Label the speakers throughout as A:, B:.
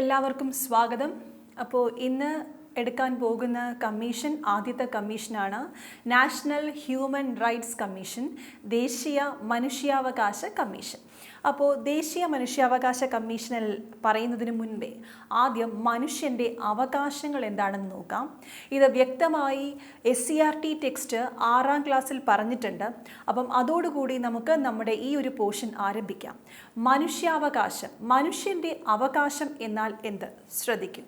A: എല്ലാവർക്കും സ്വാഗതം. അപ്പോൾ ഇന്ന് എടുക്കാൻ പോകുന്ന കമ്മീഷൻ ആദ്യത്തെ കമ്മീഷനാണ് നാഷണൽ ഹ്യൂമൻ റൈറ്റ്സ് കമ്മീഷൻ, ദേശീയ മനുഷ്യാവകാശ കമ്മീഷൻ. അപ്പോൾ ദേശീയ മനുഷ്യാവകാശ കമ്മീഷനിൽ പറയുന്നതിന് മുൻപേ ആദ്യം മനുഷ്യൻ്റെ അവകാശങ്ങൾ എന്താണെന്ന് നോക്കാം. ഇത് വ്യക്തമായി SCERT ടെക്സ്റ്റ് 6ാം ക്ലാസ്സിൽ പറഞ്ഞിട്ടുണ്ട്. അപ്പം അതോടുകൂടി നമുക്ക് നമ്മുടെ ഈ ഒരു പോർഷൻ ആരംഭിക്കാം. മനുഷ്യാവകാശം, മനുഷ്യൻ്റെ അവകാശം എന്നാൽ എന്ത്? ശ്രദ്ധിക്കും.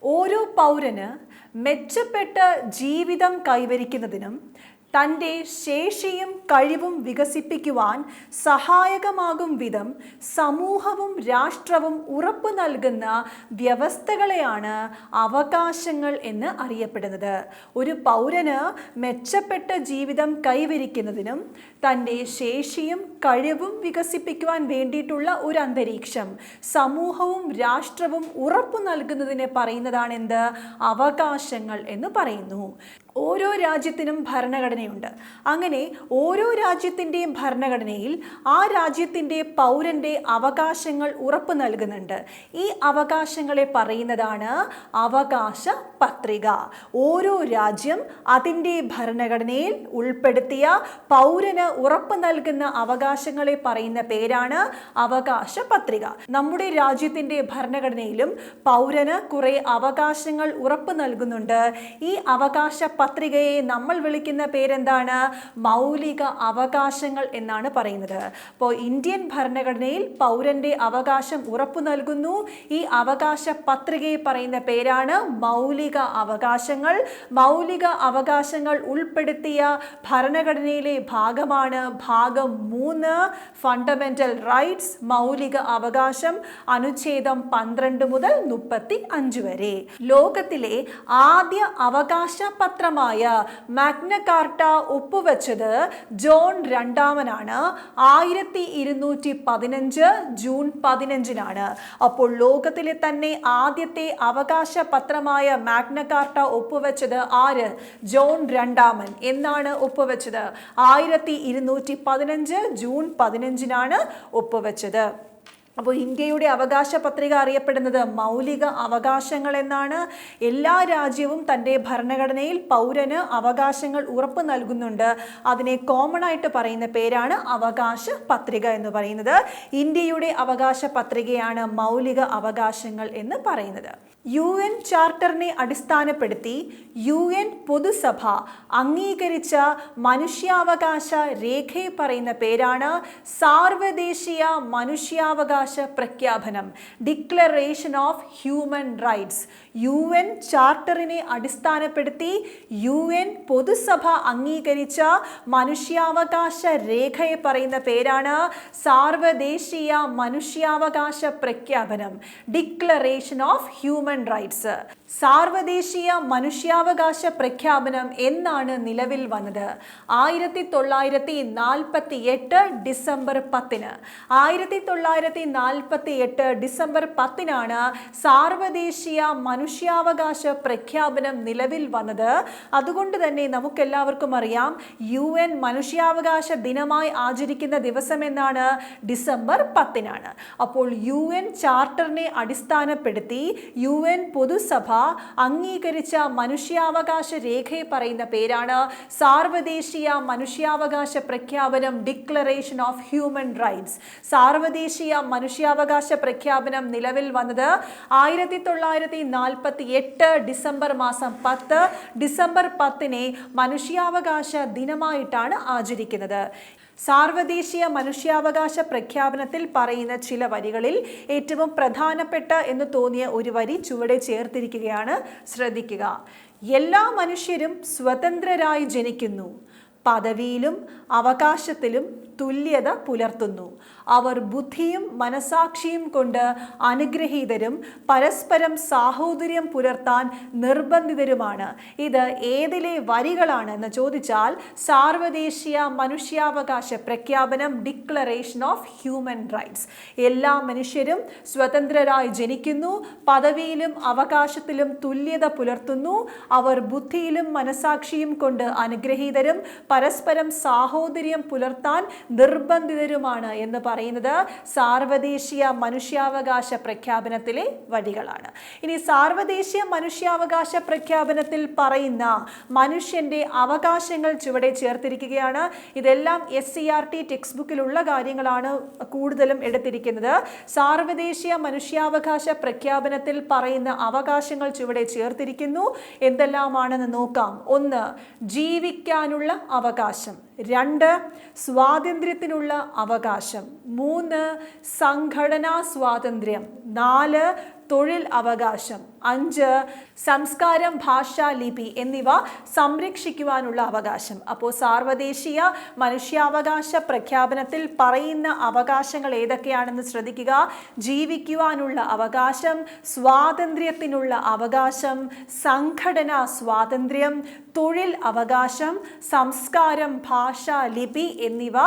A: ഓരോ പൗരന് മെച്ചപ്പെട്ട ജീവിതം കൈവരിക്കുന്നതിനും തൻ്റെ ശേഷിയും കഴിവും വികസിപ്പിക്കുവാൻ സഹായകമാകും വിധം സമൂഹവും രാഷ്ട്രവും ഉറപ്പു നൽകുന്ന വ്യവസ്ഥകളെയാണ് അവകാശങ്ങൾ എന്ന് അറിയപ്പെടുന്നത്. ഒരു പൗരന് മെച്ചപ്പെട്ട ജീവിതം കൈവരിക്കുന്നതിനും തൻ്റെ ശേഷിയും കഴിവും വികസിപ്പിക്കുവാൻ വേണ്ടിയിട്ടുള്ള ഒരു അന്തരീക്ഷം സമൂഹവും രാഷ്ട്രവും ഉറപ്പു നൽകുന്നതിനെ പറയുന്നതാണ് എന്ത്? അവകാശങ്ങൾ എന്ന് പറയുന്നു. ഓരോ രാജ്യത്തിനും ഭരണഘടനയുണ്ട്. അങ്ങനെ ഓരോ രാജ്യത്തിൻ്റെയും ഭരണഘടനയിൽ ആ രാജ്യത്തിൻ്റെ പൗരൻ്റെ അവകാശങ്ങൾ ഉറപ്പു നൽകുന്നുണ്ട്. ഈ അവകാശങ്ങളെ പറയുന്നതാണ് അവകാശ പത്രിക. ഓരോ രാജ്യം അതിൻ്റെ ഭരണഘടനയിൽ ഉൾപ്പെടുത്തിയ പൗരന് ഉറപ്പു നൽകുന്ന അവകാശങ്ങളെ പറയുന്ന പേരാണ് അവകാശ പത്രിക. നമ്മുടെ രാജ്യത്തിൻ്റെ ഭരണഘടനയിലും പൗരന് കുറേ അവകാശങ്ങൾ ഉറപ്പു നൽകുന്നുണ്ട്. ഈ അവകാശ പത്രികയെ നമ്മൾ വിളിക്കുന്ന പേരെന്താണ്? മൗലിക അവകാശങ്ങൾ എന്നാണ് പറയുന്നത്. അപ്പോൾ ഇന്ത്യൻ ഭരണഘടനയിൽ പൗരന്റെ അവകാശം ഉറപ്പു നൽകുന്നു. ഈ അവകാശ പത്രികയെ പറയുന്ന പേരാണ് മൗലിക അവകാശങ്ങൾ. മൗലിക അവകാശങ്ങൾ ഉൾപ്പെടുത്തിയ ഭരണഘടനയിലെ ഭാഗമാണ് ഭാഗം 3 ഫണ്ടമെന്റൽ റൈറ്റ്സ്, മൗലിക അവകാശം, അനുച്ഛേദം 12 മുതൽ 35 വരെ. ലോകത്തിലെ ആദ്യ അവകാശ പത്രമായ മാഗ്ന കാർട്ട ഒപ്പുവെച്ചത് ജോൺ 2-ാമനാണ്. 1215 ജൂൺ 15-നാണ്. അപ്പോൾ ലോകത്തിലെ തന്നെ ആദ്യത്തെ അവകാശ പത്രമായ മാഗ്ന കാർട്ട ഒപ്പുവെച്ചത് ആര്? ജോൺ 2-ാമൻ എന്നാണ് ഒപ്പുവെച്ചത്. 1215 ജൂൺ 15-നാണ് ഒപ്പുവെച്ചത്. അപ്പോൾ ഇന്ത്യയുടെ അവകാശ പത്രിക അറിയപ്പെടുന്നത് മൗലിക അവകാശങ്ങൾ എന്നാണ്. എല്ലാ രാജ്യവും തൻ്റെ ഭരണഘടനയിൽ പൗരന് അവകാശങ്ങൾ ഉറപ്പു നൽകുന്നുണ്ട്. അതിനെ കോമൺ ആയിട്ട് പറയുന്ന പേരാണ് അവകാശ പത്രിക എന്ന് പറയുന്നത്. ഇന്ത്യയുടെ അവകാശ പത്രികയാണ് മൗലിക അവകാശങ്ങൾ എന്ന് പറയുന്നത്. UN ചാർട്ടറിനെ അടിസ്ഥാനപ്പെടുത്തി UN പൊതുസഭ അംഗീകരിച്ച മനുഷ്യാവകാശ രേഖയെ പറയുന്ന പേരാണ് സാർവദേശീയ മനുഷ്യാവകാശ പ്രഖ്യാപനം, declaration of human rights. UN ചാർട്ടറിനെ അടിസ്ഥാനപ്പെടുത്തി UN പൊതുസഭ അംഗീകരിച്ച മനുഷ്യാവകാശ രേഖയെ പറയുന്ന പേരാണ് സാർവദേശീയ മനുഷ്യാവകാശ പ്രഖ്യാപനം, ഡിക്ലറേഷൻ ഓഫ് ഹ്യൂമൻ റൈറ്റ്സ്. സാർവദേശീയ മനുഷ്യാവകാശ പ്രഖ്യാപനം എന്നാണ് നിലവിൽ വന്നത്? 1948 ഡിസംബർ 10. 1948 ഡിസംബർ 10-നാണ് സാർവദേശീയ മനുഷ്യാവകാശ പ്രഖ്യാപനം നിലവിൽ വന്നത്. അതുകൊണ്ട് തന്നെ നമുക്കെല്ലാവർക്കും അറിയാം UN മനുഷ്യാവകാശ ദിനമായി ആചരിക്കുന്ന ദിവസം എന്നാണ്? ഡിസംബർ 10-നാണ്. അപ്പോൾ UN ചാർട്ടറിനെ അടിസ്ഥാനപ്പെടുത്തി UN പൊതുസഭ അംഗീകരിച്ച മനുഷ്യാവകാശ രേഖയെ പറയുന്ന പേരാണ് സാർവദേശീയ മനുഷ്യാവകാശ പ്രഖ്യാപനം, ഡിക്ലറേഷൻ ഓഫ് ഹ്യൂമൻ റൈറ്റ്സ്. സാർവദേശീയ മനുഷ്യാവകാശ പ്രഖ്യാപനം നിലവിൽ വന്നത് 1948 ഡിസംബർ മാസം 10. ഡിസംബർ 10-നെ മനുഷ്യാവകാശ ദിനമായിട്ടാണ് ആചരിക്കുന്നത്. സാർവദേശീയ മനുഷ്യാവകാശ പ്രഖ്യാപനത്തിൽ പറയുന്ന ചില വരികളിൽ ഏറ്റവും പ്രധാനപ്പെട്ട എന്ന് തോന്നിയ ഒരു വരി ചുവടെ ചേർത്തിരിക്കുകയാണ്. ശ്രദ്ധിക്കുക. എല്ലാ മനുഷ്യരും സ്വതന്ത്രരായി ജനിക്കുന്നു, പദവിയിലും അവകാശത്തിലും തുല്യത പുലർത്തുന്നു. അവർ ബുദ്ധിയും മനസാക്ഷിയും കൊണ്ട് അനുഗ്രഹീതരും പരസ്പരം സാഹോദര്യം പുലർത്താൻ നിർബന്ധിതരുമാണ്. ഇത് ഏതിലെ വരികളാണ് എന്ന് ചോദിച്ചാൽ സാർവദേശീയ മനുഷ്യാവകാശ പ്രഖ്യാപനം, ഡിക്ലറേഷൻ ഓഫ് ഹ്യൂമൻ റൈറ്റ്സ്. എല്ലാ മനുഷ്യരും സ്വതന്ത്രരായി ജനിക്കുന്നു, പദവിയിലും അവകാശത്തിലും തുല്യത പുലർത്തുന്നു. അവർ ബുദ്ധിയിലും മനസാക്ഷിയും കൊണ്ട് അനുഗ്രഹീതരും പരസ്പരം സാഹോദര്യം പുലർത്താൻ നിർബന്ധിതരുമാണ് എന്ന് പറയുന്നത് സാർവദേശീയ മനുഷ്യാവകാശ പ്രഖ്യാപനത്തിലെ വരികളാണ്. ഇനി സാർവദേശീയ മനുഷ്യാവകാശ പ്രഖ്യാപനത്തിൽ പറയുന്ന മനുഷ്യന്റെ അവകാശങ്ങൾ ചുവടെ ചേർത്തിരിക്കുകയാണ്. ഇതെല്ലാം SCERT ടെക്സ്റ്റ് ബുക്കിലുള്ള കാര്യങ്ങളാണ് കൂടുതലും എടുത്തിരിക്കുന്നത്. സാർവദേശീയ മനുഷ്യാവകാശ പ്രഖ്യാപനത്തിൽ പറയുന്ന അവകാശങ്ങൾ ചുവടെ ചേർത്തിരിക്കുന്നു. എന്തെല്ലാമാണെന്ന് നോക്കാം. 1. ജീവിക്കാനുള്ള അവകാശം. 2. സ്വാതന്ത്ര്യത്തിനുള്ള അവകാശം. 3. സംഘടനാ സ്വാതന്ത്ര്യം. 4. തൊഴിൽ അവകാശം. 5. സംസ്കാരം, ഭാഷ, ലിപി എന്നിവ സംരക്ഷിക്കുവാനുള്ള അവകാശം. അപ്പോൾ സാർവദേശീയ മനുഷ്യാവകാശ പ്രഖ്യാപനത്തിൽ പറയുന്ന അവകാശങ്ങൾ ഏതൊക്കെയാണെന്ന് ശ്രദ്ധിക്കുക. ജീവിക്കുവാനുള്ള അവകാശം, സ്വാതന്ത്ര്യത്തിനുള്ള അവകാശം, സംഘടനാ സ്വാതന്ത്ര്യം, തൊഴിൽ അവകാശം, സംസ്കാരം, ഭാഷ, ലിപി എന്നിവ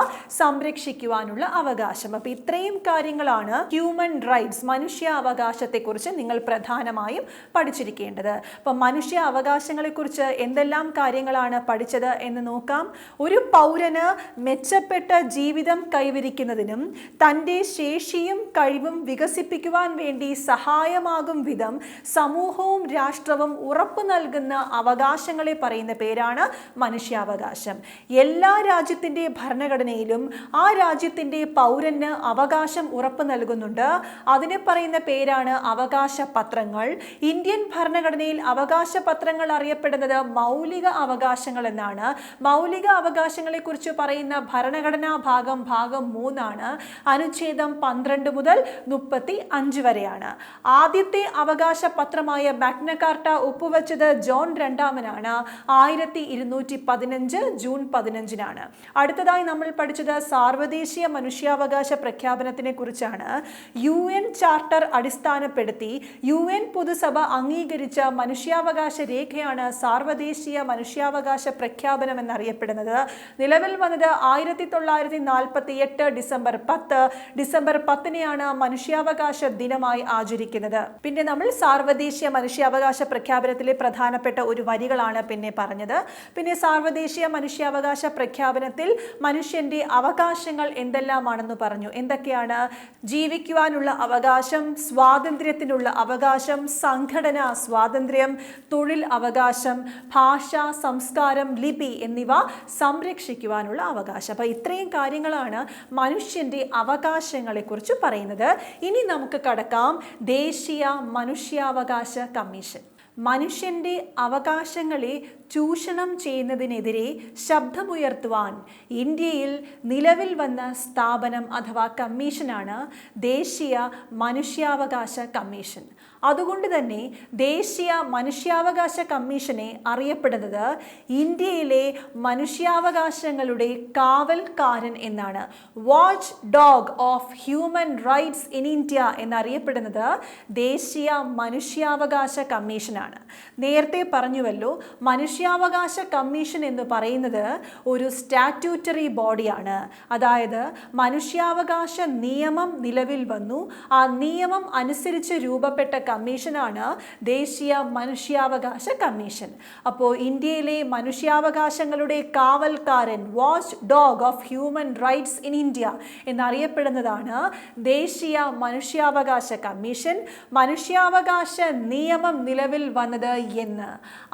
A: സംരക്ഷിക്കുവാനുള്ള അവകാശം. അപ്പോൾ ഇത്രയും കാര്യങ്ങളാണ് ഹ്യൂമൻ റൈറ്റ്സ്, മനുഷ്യാവകാശത്തെക്കുറിച്ച് നിങ്ങൾ പ്രധാനമായും പഠിച്ചിരിക്കേണ്ടത്. അപ്പം മനുഷ്യ അവകാശങ്ങളെക്കുറിച്ച് എന്തെല്ലാം കാര്യങ്ങളാണ് പഠിച്ചത് എന്ന് നോക്കാം. ഒരു പൗരന് മെച്ചപ്പെട്ട ജീവിതം കൈവരിക്കുന്നതിനും തൻ്റെ ശേഷിയും കഴിവും വികസിപ്പിക്കുവാൻ വേണ്ടി സഹായമാകും വിധം സമൂഹവും രാഷ്ട്രവും ഉറപ്പു നൽകുന്ന അവകാശങ്ങളെ പറയുന്ന പേരാണ് മനുഷ്യാവകാശം. എല്ലാ രാജ്യത്തിൻ്റെ ഭരണഘടനയിലും ആ രാജ്യത്തിൻ്റെ പൗരന് അവകാശം ഉറപ്പു നൽകുന്നുണ്ട്. അതിനെ പറയുന്ന പേരാണ് അവകാശ പത്രങ്ങൾ. ഇന്ത്യൻ ഭരണഘടനയിൽ അവകാശ പത്രങ്ങൾ അറിയപ്പെടുന്നത് മൗലിക അവകാശങ്ങൾ എന്നാണ്. മൗലിക അവകാശങ്ങളെ കുറിച്ച് പറയുന്ന ഭരണഘടനാ ഭാഗം 3 അനുച്ഛേദം 12 മുതൽ 35 വരെയാണ്. ആദ്യത്തെ അവകാശ പത്രമായ മാഗ്ന കാർട്ട ഒപ്പുവെച്ചത് ജോൺ രണ്ടാമനാണ്. 1215 ജൂൺ 15 അടുത്തതായി നമ്മൾ പഠിച്ചത് സാർവദേശീയ മനുഷ്യാവകാശ പ്രഖ്യാപനത്തിനെ കുറിച്ചാണ്. UN ചാർട്ടർ അടിസ്ഥാനപ്പെടുത്തി UN പൊതുസഭ അംഗീകരിച്ച മനുഷ്യാവകാശ രേഖയാണ് സാർവദേശീയ മനുഷ്യാവകാശ പ്രഖ്യാപനം എന്നറിയപ്പെടുന്നത്. നിലവിൽ വന്നത് 1948 ഡിസംബർ 10. ഡിസംബർ 10 മനുഷ്യാവകാശ ദിനമായി ആചരിക്കുന്നത്. പിന്നെ നമ്മൾ സാർവദേശീയ മനുഷ്യാവകാശ പ്രഖ്യാപനത്തിലെ പ്രധാനപ്പെട്ട ഒരു വരികളാണ് പിന്നെ പറഞ്ഞത്. പിന്നെ സാർവദേശീയ മനുഷ്യാവകാശ പ്രഖ്യാപനത്തിൽ മനുഷ്യന്റെ അവകാശങ്ങൾ എന്തെല്ലാമാണെന്ന് പറഞ്ഞു. എന്തൊക്കെയാണ്? ജീവിക്കുവാനുള്ള അവകാശം, സ്വാതന്ത്ര്യത്തിനുള്ള അവകാശം, സംഘടനാ സ്വാതന്ത്ര്യം, തൊഴിൽ അവകാശം, ഭാഷ, സംസ്കാരം, ലിപി എന്നിവ സംരക്ഷിക്കുവാനുള്ള അവകാശം. അപ്പോൾ ഇത്രയും കാര്യങ്ങളാണ് മനുഷ്യന്റെ അവകാശങ്ങളെ കുറിച്ച് പറയുന്നത്. ഇനി നമുക്ക് കടക്കാം ദേശീയ മനുഷ്യാവകാശ കമ്മീഷൻ. മനുഷ്യന്റെ അവകാശങ്ങളെ ചൂഷണം ചെയ്യുന്നതിനെതിരെ ശബ്ദമുയർത്തുവാൻ ഇന്ത്യയിൽ നിലവിൽ വന്ന സ്ഥാപനം അഥവാ കമ്മീഷനാണ് ദേശീയ മനുഷ്യാവകാശ കമ്മീഷൻ. അതുകൊണ്ട് തന്നെ ദേശീയ മനുഷ്യാവകാശ കമ്മീഷനെ അറിയപ്പെടുന്നത് ഇന്ത്യയിലെ മനുഷ്യാവകാശങ്ങളുടെ കാവൽക്കാരൻ എന്നാണ്. Watch dog of human rights in India എന്നറിയപ്പെടുന്നത് ദേശീയ മനുഷ്യാവകാശ കമ്മീഷനാണ്. നേരത്തെ പറഞ്ഞുവല്ലോ, മനുഷ്യാവകാശ കമ്മീഷൻ എന്ന് പറയുന്നത് ഒരു സ്റ്റാറ്റ്യൂട്ടറി ബോഡിയാണ്. അതായത് മനുഷ്യാവകാശ നിയമം നിലവിൽ വന്നു, ആ നിയമം അനുസരിച്ച് രൂപപ്പെട്ട കമ്മീഷനാണ് ദേശീയ മനുഷ്യാവകാശ കമ്മീഷൻ. അപ്പോൾ ഇന്ത്യയിലെ മനുഷ്യാവകാശങ്ങളുടെ കാവൽക്കാരൻ, watch dog of human rights in India എന്നറിയപ്പെടുന്നതാണ് ദേശീയ മനുഷ്യാവകാശ കമ്മീഷൻ. മനുഷ്യാവകാശ നിയമം നിലവിൽ വന്നത് എന്ന്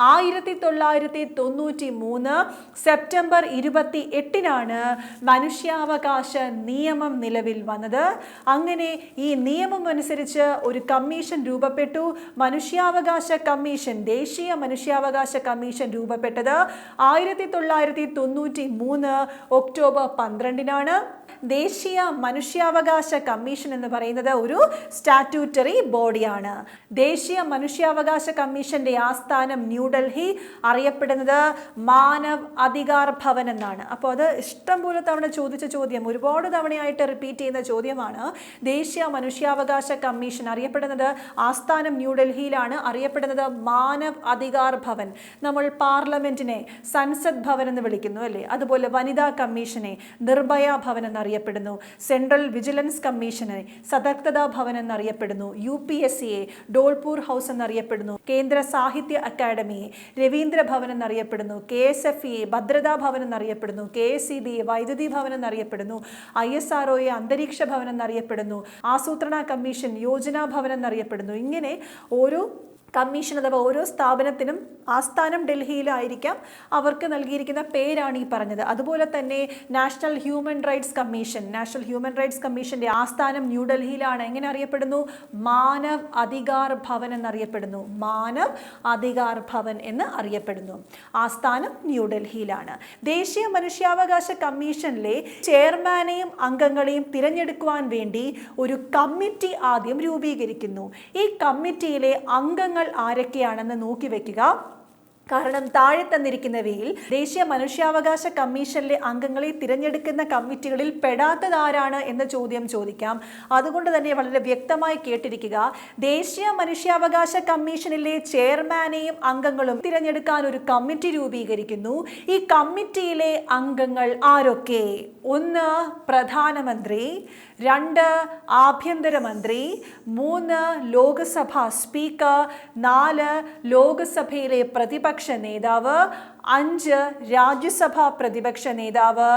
A: 1993 സെപ്റ്റംബർ 28 മനുഷ്യാവകാശ നിയമം നിലവിൽ വന്നത്. അങ്ങനെ ഈ നിയമം അനുസരിച്ച് ഒരു കമ്മീഷൻ രൂപപ്പെട്ടു. മനുഷ്യാവകാശ കമ്മീഷൻ, ദേശീയ മനുഷ്യാവകാശ കമ്മീഷൻ രൂപപ്പെട്ടത് 1993 ഒക്ടോബർ 12 ദേശീയ മനുഷ്യാവകാശ കമ്മീഷൻ എന്ന് പറയുന്നത് ഒരു സ്റ്റാറ്റ്യൂട്ടറി ബോഡിയാണ്. ദേശീയ മനുഷ്യാവകാശ കമ്മീഷന്റെ ആസ്ഥാനം ന്യൂഡൽഹി, അറിയപ്പെടുന്നത് മാനവ് അധികാർ ഭവൻ എന്നാണ്. അപ്പോൾ അത് ഇഷ്ടംപോലെ തവണ ചോദിച്ച ചോദ്യം, ഒരുപാട് തവണയായിട്ട് റിപ്പീറ്റ് ചെയ്യുന്ന ചോദ്യമാണ്. ദേശീയ മനുഷ്യാവകാശ കമ്മീഷൻ അറിയപ്പെടുന്നത്, ആസ്ഥാനം ന്യൂഡൽഹിയിലാണ്, അറിയപ്പെടുന്നത് മാനവ് അധികാർ ഭവൻ. നമ്മൾ പാർലമെന്റിനെ സൻസദ് ഭവൻ എന്ന് വിളിക്കുന്നു അല്ലേ? അതുപോലെ വനിതാ കമ്മീഷനെ നിർഭയ ഭവൻ എന്നറിയപ്പെടുന്നു. സെൻട്രൽ വിജിലൻസ് കമ്മീഷനെ സതർക്കതാ ഭവൻ എന്നറിയപ്പെടുന്നു. UPSCയെ ഡോൾപൂർ ഹൗസ് എന്നറിയപ്പെടുന്നു. കേന്ദ്ര സാഹിത്യ അക്കാദമി, രവീന്ദ്ര ഭവൻ എന്നറിയപ്പെടുന്നു, KSFE ഭദ്രതാ ഭവൻ എന്നറിയപ്പെടുന്നു, KSEB വൈദ്യുതി ഭവൻ എന്നറിയപ്പെടുന്നു, ISRO അന്തരീക്ഷ ഭവൻ എന്നറിയപ്പെടുന്നു, ആസൂത്രണ കമ്മീഷൻ യോജനാ ഭവൻ എന്നറിയപ്പെടുന്നു. ഇങ്ങനെ ഓരോ കമ്മീഷൻ അഥവാ ഓരോ സ്ഥാപനത്തിനും ആസ്ഥാനം ഡൽഹിയിലായിരിക്കാം, അവർക്ക് നൽകിയിരിക്കുന്ന പേരാണ് ഈ പറഞ്ഞത്. അതുപോലെ തന്നെ നാഷണൽ ഹ്യൂമൻ റൈറ്റ്സ് കമ്മീഷന്റെ ആസ്ഥാനം ന്യൂഡൽഹിയിലാണ്. എങ്ങനെ അറിയപ്പെടുന്നു? മാനവ് അധികാർ ഭവൻ എന്നറിയപ്പെടുന്നു. മാനവ് അധികാർ ഭവൻ എന്ന് അറിയപ്പെടുന്നു. ആസ്ഥാനം ന്യൂഡൽഹിയിലാണ്. ദേശീയ മനുഷ്യാവകാശ കമ്മീഷനിലെ ചെയർമാനെയും അംഗങ്ങളെയും തിരഞ്ഞെടുക്കുവാൻ വേണ്ടി ഒരു കമ്മിറ്റി ആദ്യം രൂപീകരിക്കുന്നു. ഈ കമ്മിറ്റിയിലെ അംഗങ്ങൾ ആരൊക്കെയാണെന്ന് നോക്കി വെക്കുക. കാരണം താഴെ തന്നിരിക്കുന്നവയിൽ ദേശീയ മനുഷ്യാവകാശ കമ്മീഷനിലെ അംഗങ്ങളെ തിരഞ്ഞെടുക്കുന്ന കമ്മിറ്റികളിൽ പെടാത്തതാരാണ് എന്ന ചോദ്യം ചോദിക്കാം. അതുകൊണ്ട് തന്നെ വളരെ വ്യക്തമായി കേട്ടിരിക്കുക. ദേശീയ മനുഷ്യാവകാശ കമ്മീഷനിലെ ചെയർമാനെയും അംഗങ്ങളും തിരഞ്ഞെടുക്കാൻ ഒരു കമ്മിറ്റി രൂപീകരിക്കുന്നു. ഈ കമ്മിറ്റിയിലെ അംഗങ്ങൾ ആരൊക്കെ? 1 പ്രധാനമന്ത്രി, 2 ആഭ്യന്തരമന്ത്രി, 3 ലോക്സഭാ സ്പീക്കർ, 4 ലോക്സഭയിലെ പ്രതിപക്ഷ നേതാവ്, 5 രാജ്യസഭാ പ്രതിപക്ഷ നേതാവ്,